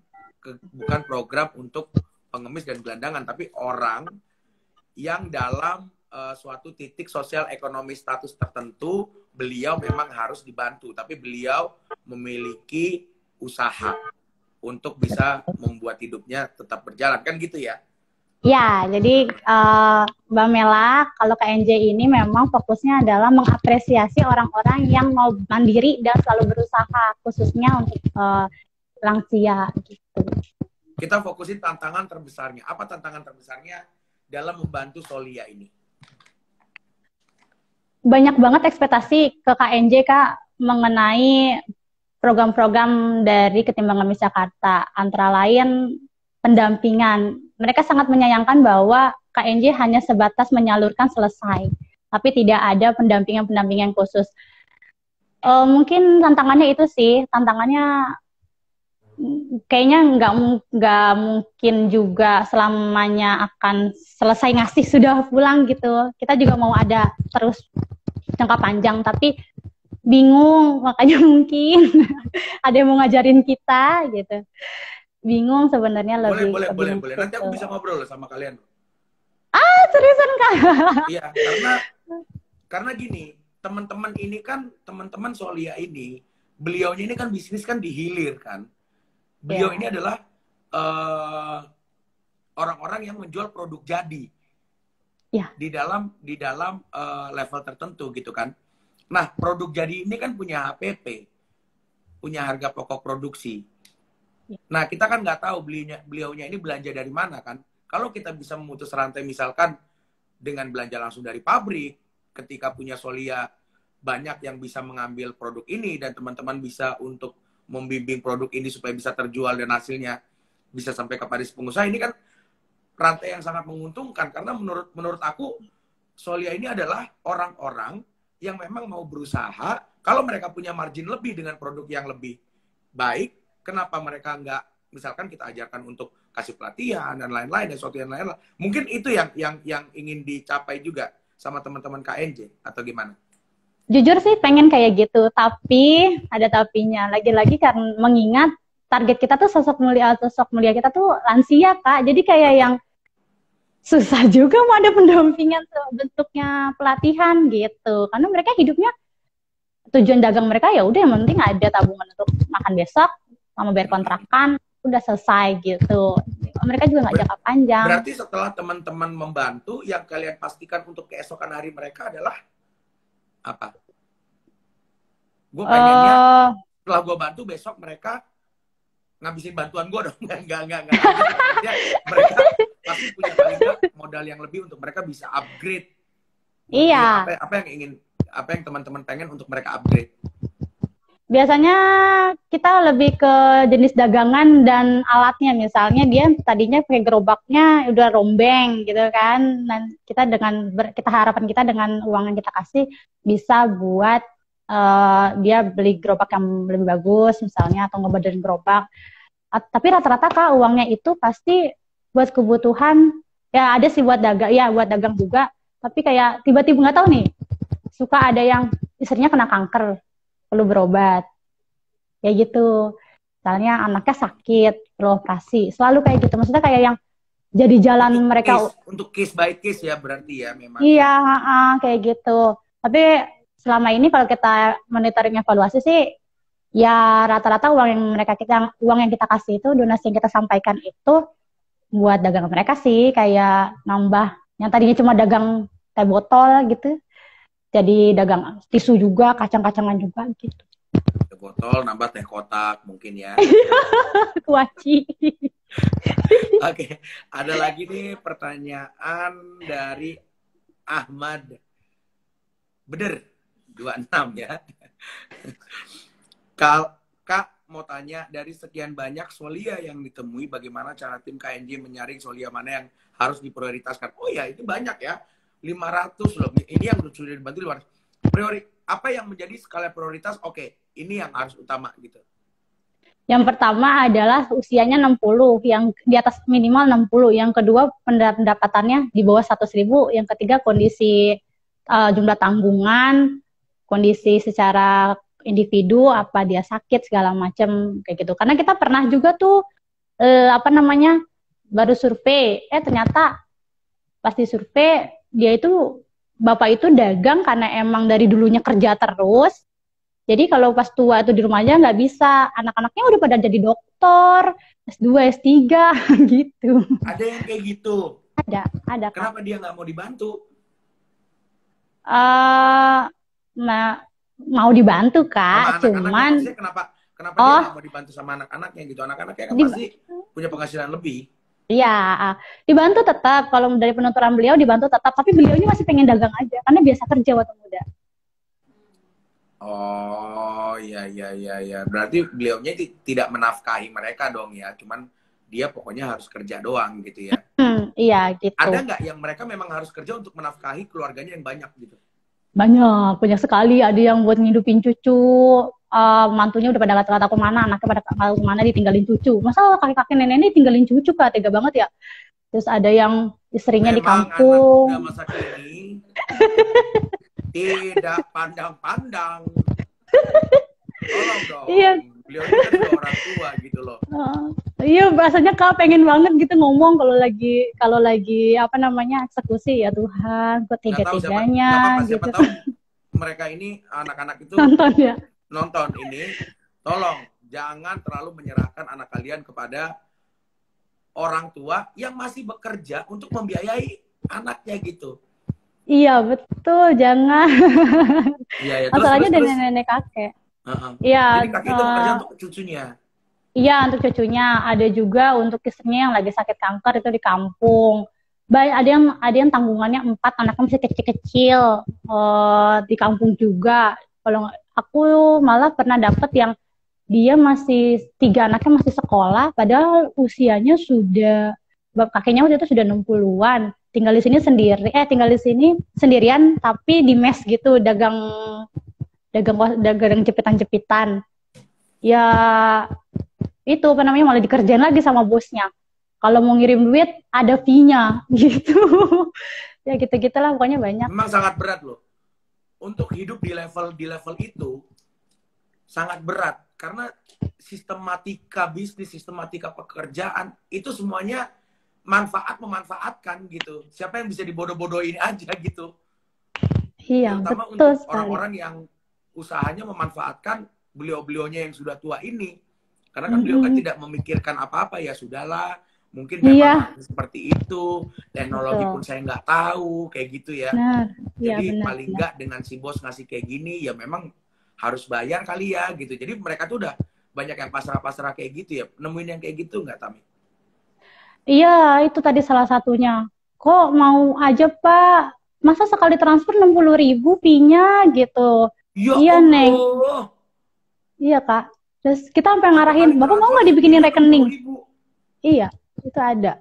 program untuk pengemis dan gelandangan, tapi orang yang dalam suatu titik sosial ekonomi status tertentu, beliau memang harus dibantu, tapi beliau memiliki usaha untuk bisa membuat hidupnya tetap berjalan, kan gitu ya? Ya, jadi Mbak Mela, kalau KNJ ini memang fokusnya adalah mengapresiasi orang-orang yang mau mandiri dan selalu berusaha, khususnya untuk lansia gitu. Kita fokusin tantangan terbesarnya. Apa tantangan terbesarnya dalam membantu Solia ini? Banyak banget ekspektasi ke KNJ Kak mengenai program-program dari Ketimbang Ngemis Jakarta. Antara lain pendampingan. Mereka sangat menyayangkan bahwa KNJ hanya sebatas menyalurkan selesai, tapi tidak ada pendampingan khusus. Mungkin tantangannya itu sih, tantangannya kayaknya nggak mungkin juga selamanya akan selesai ngasih sudah pulang gitu. Kita juga mau ada terus jangka panjang, tapi bingung, makanya mungkin ada yang mau ngajarin kita gitu. Bingung sebenarnya lebih. Boleh. Nanti aku bisa ngobrol sama kalian. Seriusan Kak? Iya, karena gini, teman-teman ini kan, teman-teman Solia ini, beliaunya ini kan bisnis kan dihilir kan. Beliau ini adalah orang-orang yang menjual produk jadi di dalam level tertentu gitu kan. Nah, produk jadi ini kan punya HPP. punya harga pokok produksi. Nah, kita kan nggak tahu beliaunya ini belanja dari mana kan. Kalau kita bisa memutus rantai misalkan dengan belanja langsung dari pabrik, ketika punya Solia banyak yang bisa mengambil produk ini dan teman-teman bisa untuk membimbing produk ini supaya bisa terjual dan hasilnya bisa sampai ke Paris pengusaha, ini kan rantai yang sangat menguntungkan karena menurut aku Solia ini adalah orang-orang yang memang mau berusaha. Kalau mereka punya margin lebih dengan produk yang lebih baik, kenapa mereka nggak, misalkan kita ajarkan untuk kasih pelatihan dan lain-lain dan sesuatu yang lain-lain. Mungkin itu yang ingin dicapai juga sama teman-teman KNJ atau gimana? Jujur sih pengen kayak gitu, tapi ada tapinya. Lagi-lagi karena mengingat target kita tuh sosok mulia kita tuh lansia, Kak. Jadi kayak yang susah juga mau ada pendampingan bentuknya pelatihan gitu. Karena mereka hidupnya, tujuan dagang mereka ya udah yang penting ada tabungan untuk makan besok sama bayar kontrakan, udah selesai gitu. Mereka juga nggak jangka panjang. Berarti setelah teman-teman membantu, yang kalian pastikan untuk keesokan hari mereka adalah apa? Gue pengennya setelah gue bantu besok mereka ngabisin bantuan gue dong. Enggak. Mereka pasti punya paling nggak modal yang lebih untuk mereka bisa upgrade. Iya. Apa yang teman-teman pengen untuk mereka upgrade? Biasanya kita lebih ke jenis dagangan dan alatnya. Misalnya dia tadinya pakai gerobaknya udah rombeng gitu kan. Dan kita harapan kita dengan uang yang kita kasih bisa buat dia beli gerobak yang lebih bagus misalnya, atau ngebenerin gerobak. Tapi rata-rata Kak uangnya itu pasti buat kebutuhan. Ya ada sih buat dagang juga. Tapi kayak tiba-tiba nggak tahu nih, suka ada yang istrinya kena kanker, perlu berobat. Ya gitu. Misalnya anaknya sakit, perlu operasi. Selalu kayak gitu. Maksudnya kayak yang jadi jalan untuk case by case ya berarti ya memang. Iya, kayak gitu. Tapi selama ini kalau kita monitoring evaluasi sih, ya rata-rata uang yang kita kasih itu, donasi yang kita sampaikan itu buat dagang mereka sih, kayak nambah yang tadinya cuma dagang teh botol gitu, jadi dagang tisu juga, kacang-kacangan juga gitu. Teh botol nambah teh kotak mungkin ya. Kuaci. Oke, ada lagi nih pertanyaan dari Ahmad Beder 26 ya. Kak mau tanya, dari sekian banyak Solia yang ditemui, bagaimana cara tim KNJ menyaring Solia mana yang harus diprioritaskan? Oh ya, itu banyak ya. 500 loh. Ini yang sudah dibantu 500. Apa yang menjadi skala prioritas? Oke, ini yang harus utama gitu. Yang pertama adalah usianya 60, yang di atas minimal 60. Yang kedua pendapatannya di bawah 100.000. Yang ketiga kondisi jumlah tanggungan, kondisi secara individu, apa dia sakit segala macam kayak gitu. Karena kita pernah juga tuh baru survei, ternyata pasti survei dia itu bapak itu dagang karena emang dari dulunya kerja terus. Jadi kalau pas tua itu di rumah aja nggak bisa, anak-anaknya udah pada jadi dokter, S2, S3 gitu. Ada yang kayak gitu? Ada. Kenapa dia nggak mau dibantu? Mau dibantu Kak, cuman kenapa dia nggak mau dibantu sama anak-anaknya gitu? Anak-anaknya kan pasti punya penghasilan lebih. Iya, dibantu tetap. Kalau dari penuturan beliau dibantu tetap, tapi beliaunya masih pengen dagang aja karena biasa kerja waktu muda. Oh iya. Berarti beliaunya tidak menafkahi mereka dong ya, cuman dia pokoknya harus kerja doang gitu ya. Iya gitu. Ada nggak yang mereka memang harus kerja untuk menafkahi keluarganya yang banyak gitu? Banyak sekali. Ada yang buat ngidupin cucu, mantunya udah pada nggak tahu kemana, anaknya pada nggak tahu kemana, ditinggalin cucu. Masa kakek-kakek nenek ditinggalin cucu Kak, tega banget ya. Terus ada yang istrinya di kampung. Anak masa kini tidak pandang-pandang. Tolong dong. Iya. Beliau kan juga orang tua gitu loh. Iya, bahasanya Kak pengen banget gitu ngomong kalau lagi eksekusi, ya Tuhan, kok tega-teganya gitu. Siapa tahu mereka ini anak-anak itu nonton ini, tolong jangan terlalu menyerahkan anak kalian kepada orang tua yang masih bekerja untuk membiayai anaknya gitu. Iya betul, jangan. Iya, masalahnya dari nenek kakek. Heeh. Jadi Iya, kakek itu bekerja untuk cucunya. iya untuk cucunya. Ada juga untuk istrinya yang lagi sakit kanker itu di kampung. Baik, ada yang tanggungannya 4, anaknya masih kecil-kecil, di kampung juga. Kalau aku malah pernah dapet yang dia masih 3 anaknya masih sekolah, padahal usianya sudah kakeknya waktu itu sudah 60-an. Tinggal di sini sendirian tapi di mes gitu, dagang dagang dagang jepitan-jepitan. Ya itu apa namanya malah dikerjain lagi sama bosnya. Kalau mau ngirim duit ada fee-nya gitu. Ya gitu-gitulah pokoknya banyak. Memang sangat berat loh. Untuk hidup di level itu sangat berat karena sistematika bisnis, sistematika pekerjaan itu semuanya memanfaatkan gitu. Siapa yang bisa dibodoh-bodohin aja gitu. Iya, Terutama betul untuk sekali. orang-orang yang usahanya memanfaatkan beliau-beliaunya yang sudah tua ini. Karena kan beliau kan Mm-mm. tidak memikirkan apa-apa, ya sudahlah. Mungkin memang Iya, harus seperti itu. Teknologi pun betul. saya nggak tahu, kayak gitu ya. Benar. Iya, Jadi paling benar-benar. nggak dengan si bos ngasih kayak gini, ya memang harus bayar kali ya gitu. Jadi mereka tuh udah banyak yang pasrah-pasrah kayak gitu ya. Nemuin yang kayak gitu nggak, Tami? Iya, itu tadi salah satunya. Kok mau aja, Pak? Masa sekali transfer 60.000 fee-nya gitu. Ya Iya, Neng. Allah, Iya, Kak. Terus kita sampai satu ngarahin, kali Bapak mau transfer nggak dibikinin fee-nya enam rekening? puluh ribu. Iya, itu ada.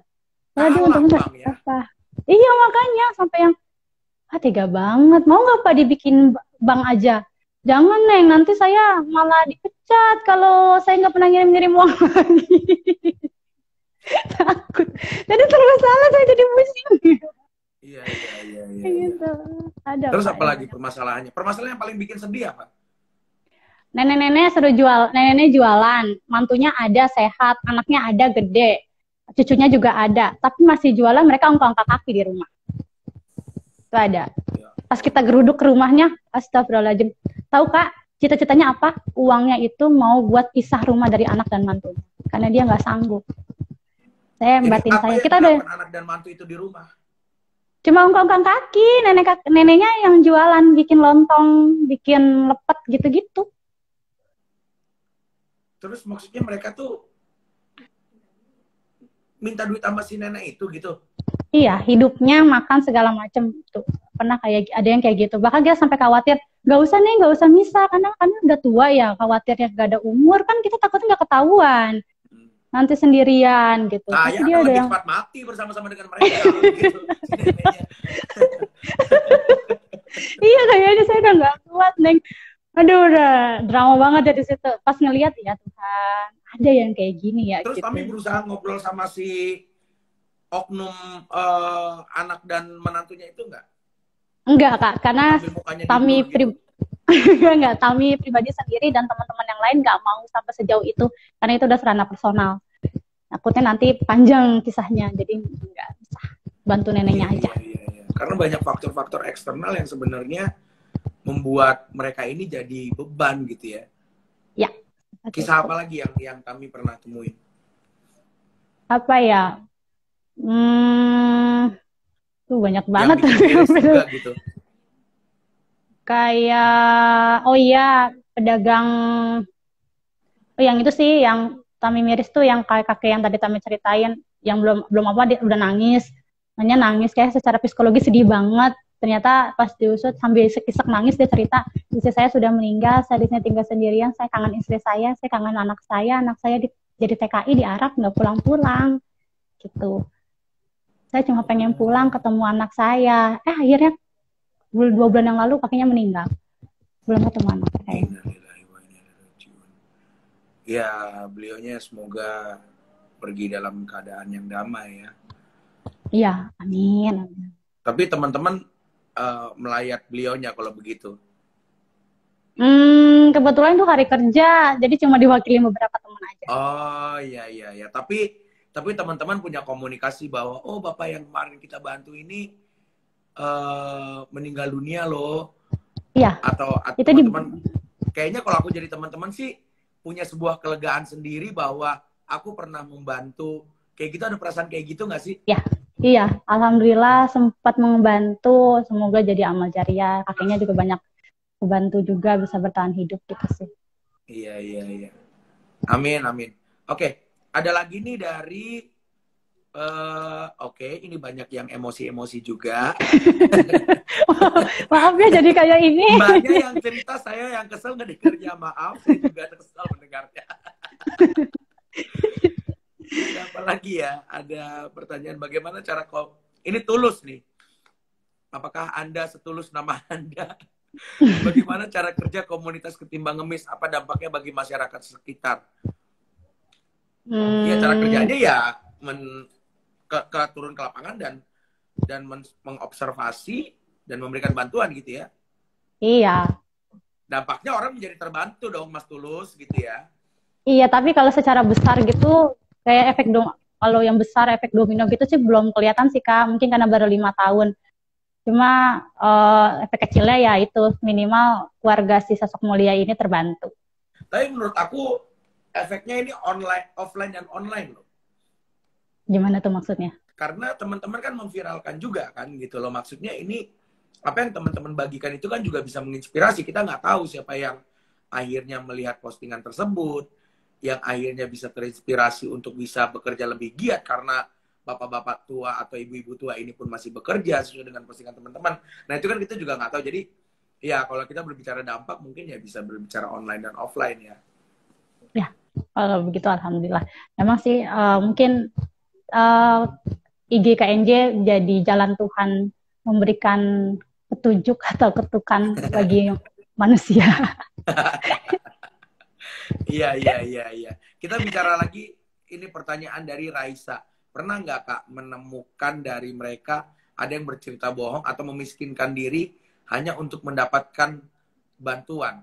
Tadi Kalah untungnya bang ya. apa? Iya, makanya sampai yang tega banget. Mau nggak Pak dibikin bank aja? Jangan, Neng. Nanti saya malah dipecat kalau saya nggak pernah ngirim-ngirim uang lagi. Takut. Jadi terus salah saya jadi pusing. Iya, iya, iya, iya, Kayak iya. gitu. Ada, Terus Pak, apa yang lagi banyak. permasalahannya? Permasalahan yang paling bikin sedih apa? Nenek-nenek suruh jual, nenek-nenek jualan, mantunya ada sehat, anaknya ada gede, cucunya juga ada, tapi masih jualan mereka angkat kaki di rumah. Itu ada. Ya Pas kita Allah. geruduk ke rumahnya, astagfirullahaladzim. Tahu Kak, cita-citanya apa? Uangnya itu mau buat pisah rumah dari anak dan mantu. Karena dia nggak sanggup. Saya Jadi batin apa saya, yang kita udah dilakukan anak dan mantu itu di rumah? cuma ongkang kaki, neneknya yang jualan, bikin lontong, bikin lepet gitu-gitu. Terus maksudnya mereka tuh minta duit sama si nenek itu gitu. Iya, hidupnya makan segala macam tuh. Pernah kayak ada yang kayak gitu. Bahkan dia sampai khawatir, nggak usah nih, nggak usah misa karena udah tua ya. Khawatirnya nggak ada umur kan kita takutnya nggak ketahuan. Hmm. Nanti sendirian gitu. Tapi Saya dia akan ada lebih yang cepat mati bersama-sama dengan mereka kalau begitu. Si neneknya. iya kayaknya saya udah nggak kuat, Neng. Aduh, udah drama banget dari situ. Pas ngelihat ya Tuhan, ada yang kayak gini ya Terus gitu. kami berusaha ngobrol sama si oknum anak dan menantunya itu enggak? Enggak Kak, karena Sambil mukanya Tami diblur gitu. enggak, Tami pribadi sendiri dan teman-teman yang lain nggak mau sampai sejauh itu karena itu udah ranah personal. Takutnya nanti panjang kisahnya, jadi nggak bisa bantu Iya, neneknya aja. iya, iya, iya. Karena banyak faktor-faktor eksternal yang sebenarnya membuat mereka ini jadi beban gitu ya. Ya, seperti Kisah itu. apa lagi yang kami pernah temuin? Apa ya? Hmm, tuh banyak Yang banget. bikin miris juga gitu. Kayak, oh iya, pedagang, oh yang itu sih, yang Tami miris tuh, yang kayak kakek yang tadi Tami ceritain, yang belum belum apa dia udah nangis, hanya nangis kayak secara psikologis sedih banget. Ternyata pas diusut sambil isek-isek nangis dia cerita, istri saya sudah meninggal, saya di sini tinggal sendirian, saya kangen istri saya kangen anak saya jadi TKI di Arab nggak pulang-pulang, gitu. Saya cuma pengen pulang Oh. ketemu anak saya. Akhirnya 2 bulan yang lalu kakeknya meninggal. Belum ketemu anak saya. Innalillahi wa inna ilaihi raji'un. Ya, beliaunya semoga pergi dalam keadaan yang damai ya. Iya, amin. Amin. Tapi teman-teman melayat beliaunya kalau begitu. Kebetulan itu hari kerja, jadi cuma diwakili beberapa teman aja. Oh iya iya ya. Tapi teman-teman punya komunikasi bahwa oh bapak yang kemarin kita bantu ini meninggal dunia loh. Iya, Atau itu di teman-teman kayaknya kalau aku jadi teman-teman sih punya sebuah kelegaan sendiri bahwa aku pernah membantu. Kayak gitu ada perasaan kayak gitu nggak sih? ya, iya, alhamdulillah sempat membantu, semoga jadi amal jariah. Kakeknya juga banyak membantu juga bisa bertahan hidup gitu sih. Iya, iya, iya. Amin, amin. Oke, ada lagi nih dari oke, ini banyak yang emosi-emosi juga. Maaf ya jadi kayak ini. Mbaknya yang cerita, saya yang kesel ngedengarnya. Maaf, saya juga kesel mendengarnya. Siapa lagi ya? Ada pertanyaan bagaimana cara kau... Ini tulus nih. Apakah Anda setulus nama Anda? Bagaimana cara kerja komunitas Ketimbang Ngemis? Apa dampaknya bagi masyarakat sekitar? Ya cara kerjanya ya turun ke lapangan dan mengobservasi dan memberikan bantuan gitu ya. Iya. Dampaknya orang menjadi terbantu dong, Mas Tulus gitu ya. Iya, tapi kalau secara besar gitu, kayak kalau yang besar efek domino gitu sih belum kelihatan sih Kak. Mungkin karena baru 5 tahun. Cuma efek kecilnya ya itu minimal keluarga si sosok mulia ini terbantu. Tapi menurut aku efeknya ini online, offline dan online loh. Gimana tuh maksudnya? Karena teman-teman kan memviralkan juga kan gitu loh. Maksudnya ini apa yang teman-teman bagikan itu kan juga bisa menginspirasi. Kita nggak tahu siapa yang akhirnya melihat postingan tersebut, yang akhirnya bisa terinspirasi untuk bisa bekerja lebih giat karena bapak-bapak tua atau ibu-ibu tua ini pun masih bekerja sesuai dengan postingan teman-teman. Nah itu kan kita juga nggak tahu. Jadi ya kalau kita berbicara dampak mungkin ya bisa berbicara online dan offline ya. Ya, kalau begitu alhamdulillah. Memang sih mungkin IGKNJ jadi jalan Tuhan memberikan petunjuk atau ketukan bagi manusia. Iya, iya, iya, iya. Kita bicara lagi, ini pertanyaan dari Raisa. Pernah nggak Kak menemukan dari mereka ada yang bercerita bohong atau memiskinkan diri hanya untuk mendapatkan bantuan?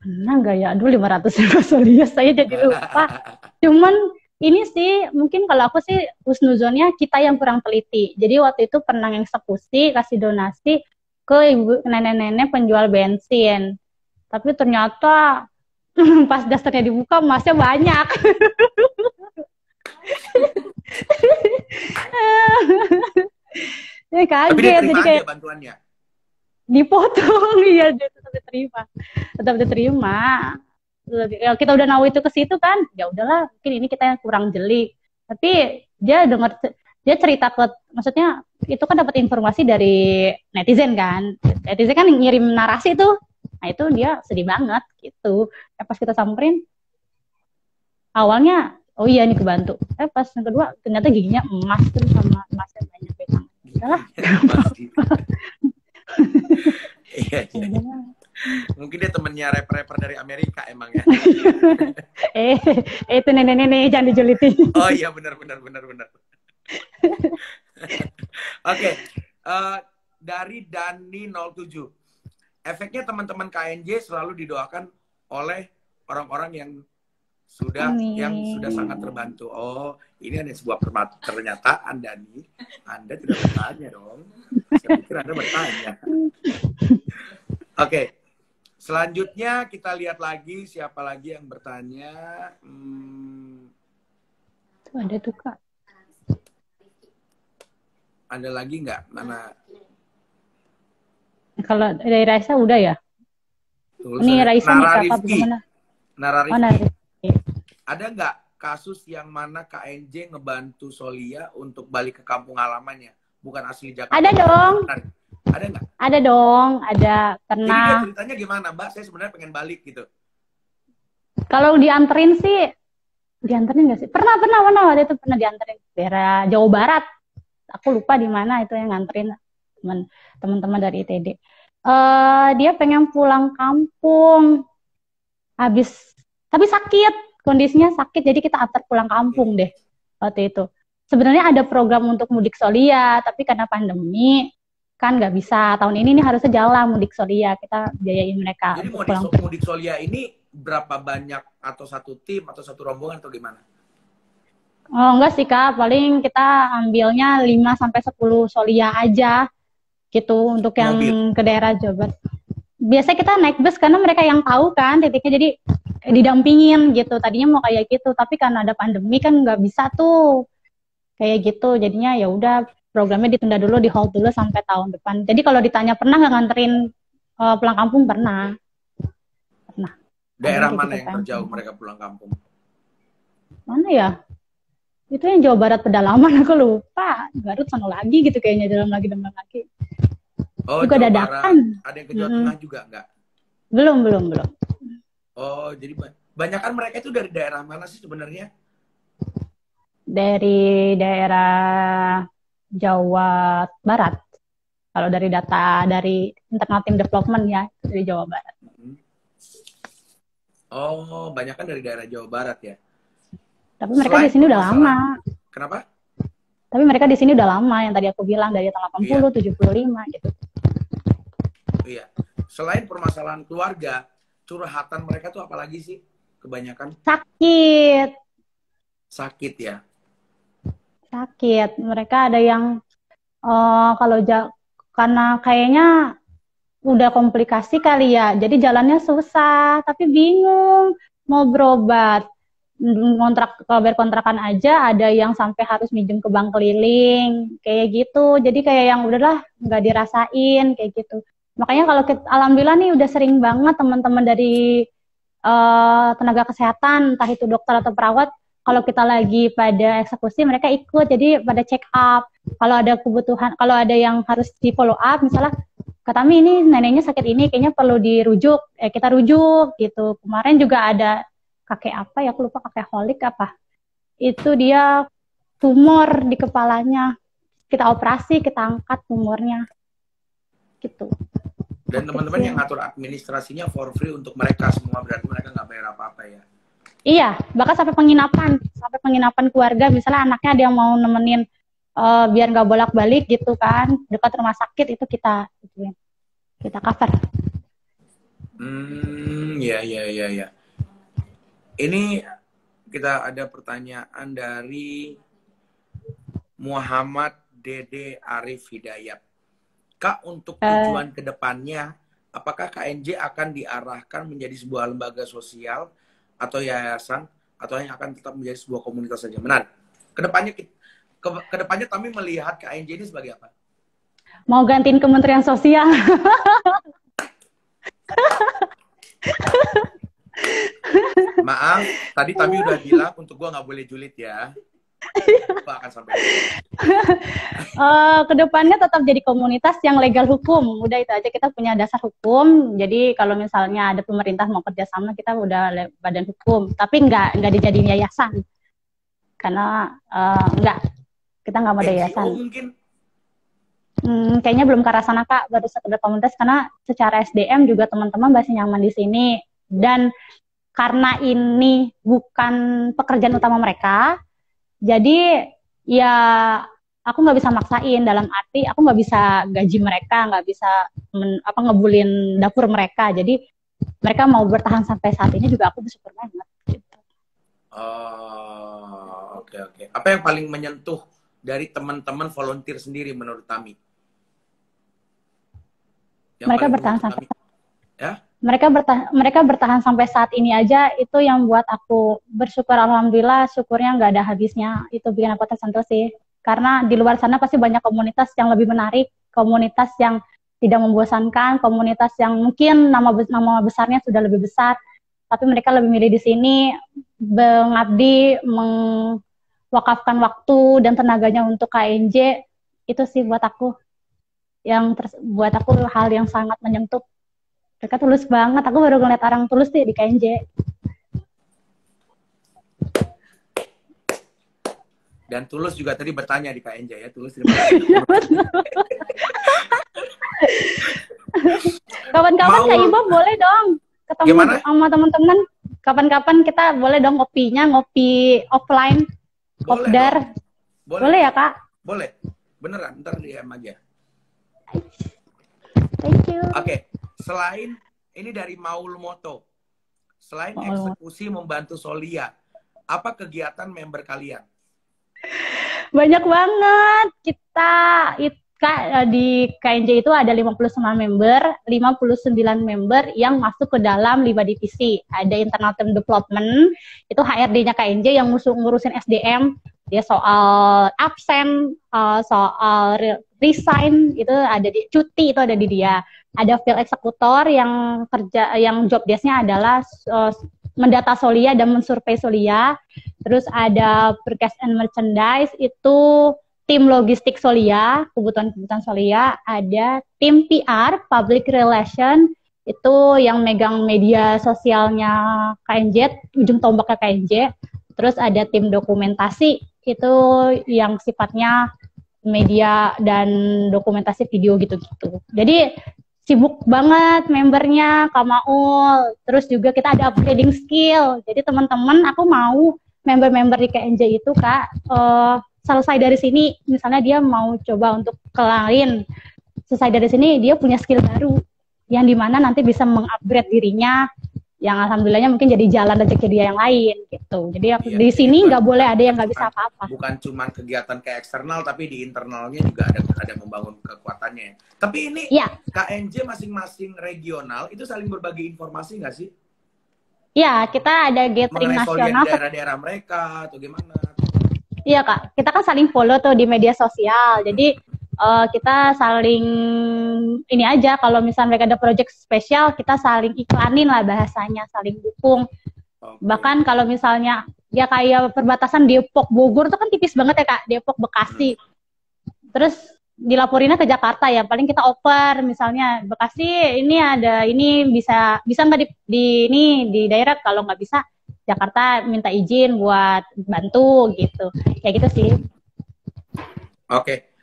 Pernah nggak ya? Aduh 500 Solia saya jadi lupa. Cuman ini sih mungkin kalau aku sih husnuzonnya kita yang kurang teliti. Jadi waktu itu pernah eksekusi kasih donasi ke ibu nenek-nenek penjual bensin. Tapi ternyata pas dasarnya dibuka emasnya banyak. Saya Tapi dia kaget terima jadi aja kayak bantuannya. dipotong. Iya dia tetap diterima. Ya, kita udah nahu itu ke situ kan, ya udahlah mungkin ini kita yang kurang jeli. Tapi dia cerita maksudnya itu kan dapat informasi dari netizen kan ngirim narasi tuh. Nah itu dia sedih banget gitu. Pas kita samperin awalnya oh iya nih kebantu. Pas yang kedua ternyata giginya emas terus sama emasnya banyak banget. Udahlah. Iya, iya. Mungkin dia temennya rapper-rapper dari Amerika emang ya. Itu nenek-nenek jangan dijulitin. Oh iya benar. Oke, dari Dani 07. Efeknya teman-teman KNJ selalu didoakan oleh orang-orang yang sudah sangat terbantu. Oh, ini ada sebuah pernyataan Dani. Anda tidak bertanya dong. Saya pikir Anda bertanya. Oke. Selanjutnya kita lihat lagi siapa lagi yang bertanya. Tuh ada tuh Kak. Ada lagi nggak? Mana? Kalau dari Raisa udah ya? Ini Raisa nih kakak bagaimana? Nara Rifki. Oh, Nara Rifki. Ada nggak kasus yang mana KNJ ngebantu Solia untuk balik ke kampung halamannya? Bukan asli Jakarta. Ada dong. Ada nggak? Ada dong, ada. Pernah. Jadi ceritanya gimana, Mbak? Saya sebenarnya pengen balik gitu. Kalau dianterin sih, dianterin nggak sih? Pernah waktu itu pernah dianterin daerah Jawa Barat. Aku lupa di mana itu yang nganterin teman-teman dari ITD. Dia pengen pulang kampung, tapi sakit, kondisinya sakit, jadi kita antar pulang kampung deh waktu itu. Sebenarnya ada program untuk mudik Solia, tapi karena pandemi kan nggak bisa. Tahun ini nih harusnya jalan mudik Solia, kita biayain mereka. Jadi mudik Solia ini berapa banyak, atau satu tim atau satu rombongan atau gimana? Oh enggak sih Kak, paling kita ambilnya 5-10 Solia aja gitu untuk yang ke daerah Jawa Barat. Biasanya kita naik bus karena mereka yang tahu kan titiknya, jadi didampingin gitu. Tadinya mau kayak gitu, tapi karena ada pandemi kan nggak bisa tuh kayak gitu. Jadinya ya udah programnya ditunda dulu, di hold dulu sampai tahun depan. Jadi kalau ditanya pernah nggak nganterin pulang kampung, pernah. Ada yang Daerah kayak mana gitu yang kan. terjauh mereka pulang kampung? Mana ya? Itu yang Jawa Barat pedalaman, aku lupa. Garut sana lagi gitu kayaknya, dalam lagi. Oh, Juga Jawa dadakan. Barat. Ada yang ke Jawa Tengah juga nggak? Belum. Oh, jadi banyak kan mereka itu dari daerah mana sih sebenarnya? Dari daerah Jawa Barat. Kalau dari data dari internal tim development ya, itu dari Jawa Barat. Hmm. Oh, banyak kan dari daerah Jawa Barat ya. Tapi mereka di Selain sini udah lama. permasalahan, kenapa? Tapi mereka di sini udah lama, yang tadi aku bilang dari tahun 80, Iya, 75 gitu. iya. Selain permasalahan keluarga, curhatan mereka tuh apalagi sih? Kebanyakan Sakit, sakit ya. sakit. Mereka ada yang kalau karena kayaknya udah komplikasi kali ya, jadi jalannya susah, tapi bingung mau berobat. Kalau berkontrakan aja ada yang sampai harus minjem ke bank keliling kayak gitu, jadi kayak yang udahlah nggak dirasain kayak gitu. Makanya kalau alhamdulillah nih udah sering banget teman-teman dari tenaga kesehatan, entah itu dokter atau perawat, kalau kita lagi pada eksekusi mereka ikut, jadi pada check up. Kalau ada kebutuhan, kalau ada yang harus di follow up, misalnya kata Tami ini neneknya sakit ini, kayaknya perlu dirujuk, kita rujuk gitu. Kemarin juga ada kakek apa ya, aku lupa, kakek holik apa. Itu dia tumor di kepalanya, kita operasi, kita angkat tumornya, gitu. Dan teman-teman yang ngatur administrasinya for free untuk mereka semua, berarti mereka nggak bayar apa-apa ya. Iya, bahkan sampai penginapan keluarga, misalnya anaknya ada yang mau nemenin biar nggak bolak-balik gitu kan, dekat rumah sakit itu kita cover. Ya. Ini kita ada pertanyaan dari Muhammad Dede Arif Hidayat. Kak, untuk tujuan kedepannya, apakah KNJ akan diarahkan menjadi sebuah lembaga sosial atau yayasan, atau yang akan tetap menjadi sebuah komunitas saja? Benar. Kedepannya kami melihat KNJ ini sebagai apa? Mau gantiin Kementerian Sosial. Maaf, tadi Tami udah bilang untuk gua nggak boleh julid ya. Gua akan sampai. Kedepannya tetap jadi komunitas yang legal hukum. Udah itu aja, kita punya dasar hukum. Jadi kalau misalnya ada pemerintah mau kerjasama, kita udah badan hukum. Tapi nggak dijadiin yayasan. Karena kita nggak mau ada yayasan. Mungkin? Kayaknya belum ke arah sana, Kak. Baru sekedar komunitas, karena secara SDM juga teman-teman masih nyaman di sini. Dan karena ini bukan pekerjaan utama mereka, jadi ya aku nggak bisa maksain, dalam arti aku nggak bisa gaji mereka, nggak bisa ngebulin dapur mereka. Jadi mereka mau bertahan sampai saat ini juga aku bersyukur banget. Gitu. Oh, oke. Apa yang paling menyentuh dari teman-teman volunteer sendiri menurut Tami? Mereka bertahan sampai ya? Mereka bertahan sampai saat ini aja, itu yang buat aku bersyukur. Alhamdulillah, syukurnya nggak ada habisnya. Itu bikin aku tersentuh sih. Karena di luar sana pasti banyak komunitas yang lebih menarik, komunitas yang tidak membosankan, komunitas yang mungkin nama besarnya sudah lebih besar, tapi mereka lebih milih di sini mengabdi, mewakafkan waktu dan tenaganya untuk KNJ. Itu sih buat aku buat aku hal yang sangat menyentuh. Mereka tulus banget. Aku baru ngeliat orang tulus deh di KNJ. Dan Tulus juga tadi bertanya di KNJ ya. Tulus terima kasih. Kapan-kapan Kak Ibo boleh dong ketemu sama teman-teman. Kapan-kapan kita boleh dong ngopi offline. Kopdar. Boleh ya, Kak? Boleh. Beneran, ntar DM aja. Thank you. Oke. Selain ini dari Maul Moto, selain eksekusi membantu Solia, apa kegiatan member kalian? Banyak banget. Kita di KNJ itu ada 59 member yang masuk ke dalam 5 divisi. Ada internal team development, itu HRD-nya KNJ yang ngurusin SDM, dia soal absen, soal resign itu ada di cuti, itu ada di dia. ada field eksekutor yang job desk-nya adalah mendata Solia dan mensurvei Solia. Terus ada purchase and merchandise, itu tim logistik Solia, kebutuhan-kebutuhan Solia. Ada tim PR, public relation, itu yang megang media sosialnya KNJ, ujung tombaknya KNJ. Terus ada tim dokumentasi, itu yang sifatnya media dan dokumentasi video gitu-gitu. Jadi sibuk banget membernya Kak Maul. Terus juga kita ada upgrading skill. Jadi teman-teman, aku mau member-member di KNJ itu Kak, selesai dari sini, misalnya dia mau coba untuk ke lain, selesai dari sini dia punya skill baru yang dimana nanti bisa mengupgrade dirinya, yang alhamdulillahnya mungkin jadi jalan rezeki dia yang lain gitu. Jadi di sini nggak boleh ada yang nggak bisa apa-apa. Bukan cuma kegiatan ke eksternal, tapi di internalnya juga ada membangun kekuatannya. Tapi ini KNJ masing-masing regional itu saling berbagi informasi nggak sih? Iya, kita ada gathering nasional. Daerah-daerah mereka atau gimana? Iya Kak, kita kan saling follow tuh di media sosial. Jadi kita saling ini aja, kalau misalnya mereka ada project spesial, kita saling iklanin lah bahasanya, saling dukung. Bahkan kalau misalnya ya kayak perbatasan Depok Bogor tuh kan tipis banget ya Kak, Depok Bekasi. Terus dilaporinnya ke Jakarta ya, paling kita oper misalnya Bekasi ini ada ini bisa nggak di daerah, kalau nggak bisa Jakarta minta izin buat bantu gitu, kayak gitu sih. Oke.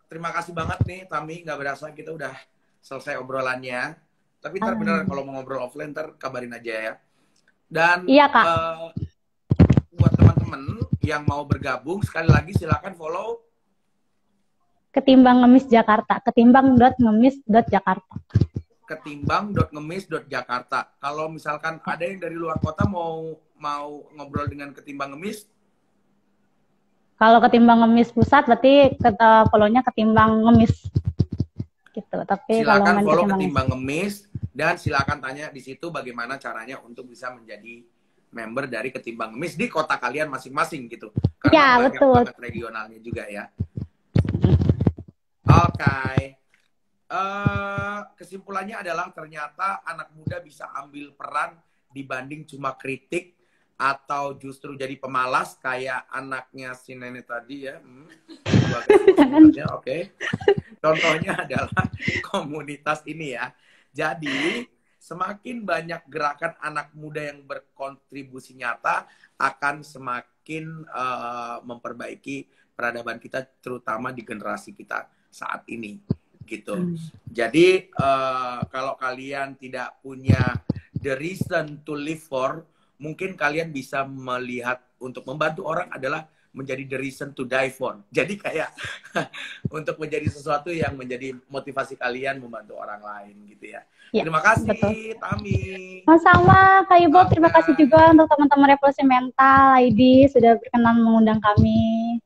Terima kasih banget nih Tami, nggak berasa kita udah selesai obrolannya. Tapi ntar bener kalau mau ngobrol offline ntar kabarin aja ya. Dan buat teman-teman yang mau bergabung, sekali lagi silakan follow Ketimbang Ngemis Jakarta, ketimbang.ngemis.jakarta. ketimbang.ngemis.jakarta. Kalau misalkan ada yang dari luar kota mau ngobrol dengan Ketimbang Ngemis, kalau Ketimbang Ngemis pusat berarti follow-nya Ketimbang Ngemis gitu. Tapi silakan follow Ketimbang Ngemis dan silakan tanya di situ bagaimana caranya untuk bisa menjadi member dari Ketimbang Ngemis di kota kalian masing-masing gitu. Karena banyak banget regionalnya juga ya. Oke. Kesimpulannya adalah ternyata anak muda bisa ambil peran dibanding cuma kritik atau justru jadi pemalas kayak anaknya si nenek tadi ya. Oke. Contohnya adalah komunitas ini ya. Jadi semakin banyak gerakan anak muda yang berkontribusi nyata akan semakin memperbaiki peradaban kita, terutama di generasi kita saat ini gitu. Jadi kalau kalian tidak punya the reason to live for, mungkin kalian bisa melihat untuk membantu orang adalah menjadi the reason to die for. Jadi kayak untuk menjadi sesuatu yang menjadi motivasi kalian membantu orang lain gitu ya. Terima kasih betul. Tami. Sama-sama Kak Ibu, terima kasih juga untuk teman-teman Revolusi Mental ID sudah berkenan mengundang kami.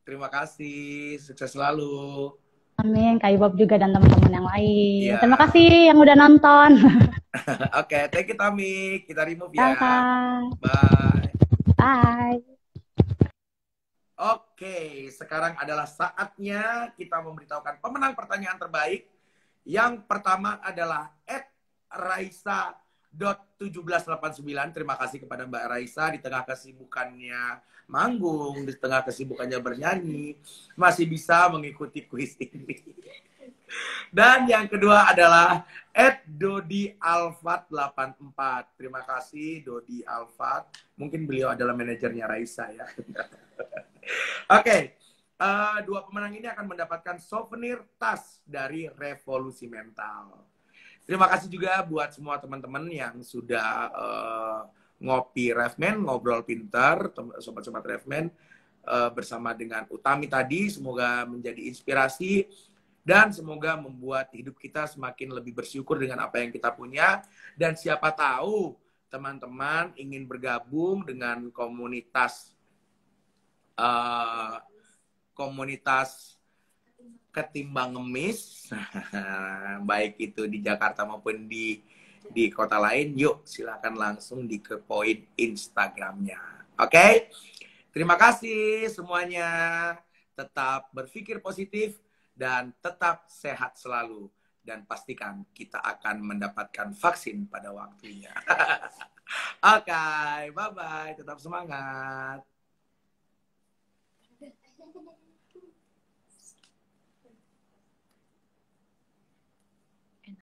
Terima kasih, sukses selalu. Amin, Kak Ibob juga dan teman-teman yang lain. Terima kasih yang udah nonton. Oke, thank you Tami. Kita remove ya. Bye. Bye. Oke, sekarang adalah saatnya kita memberitahukan pemenang pertanyaan terbaik. Yang pertama adalah @raisa.1789. Terima kasih kepada Mbak Raisa di tengah kesibukannya manggung, di tengah kesibukannya bernyanyi, masih bisa mengikuti kuis ini. Dan yang kedua adalah @dodialfat84. Terima kasih Dodi Alfat. Mungkin beliau adalah manajernya Raisa ya. Oke. Dua pemenang ini akan mendapatkan souvenir tas dari Revolusi Mental. Terima kasih juga buat semua teman-teman yang sudah ngopi Refman, ngobrol pintar, sobat-sobat Refman bersama dengan Utami tadi. Semoga menjadi inspirasi dan semoga membuat hidup kita semakin lebih bersyukur dengan apa yang kita punya. Dan siapa tahu teman-teman ingin bergabung dengan komunitas Ketimbang Ngemis, baik itu di Jakarta maupun di kota lain, yuk silakan langsung dikepoin Instagramnya. Oke? Terima kasih semuanya. Tetap berpikir positif dan tetap sehat selalu. dan pastikan kita akan mendapatkan vaksin pada waktunya. Oke, bye-bye. Tetap semangat.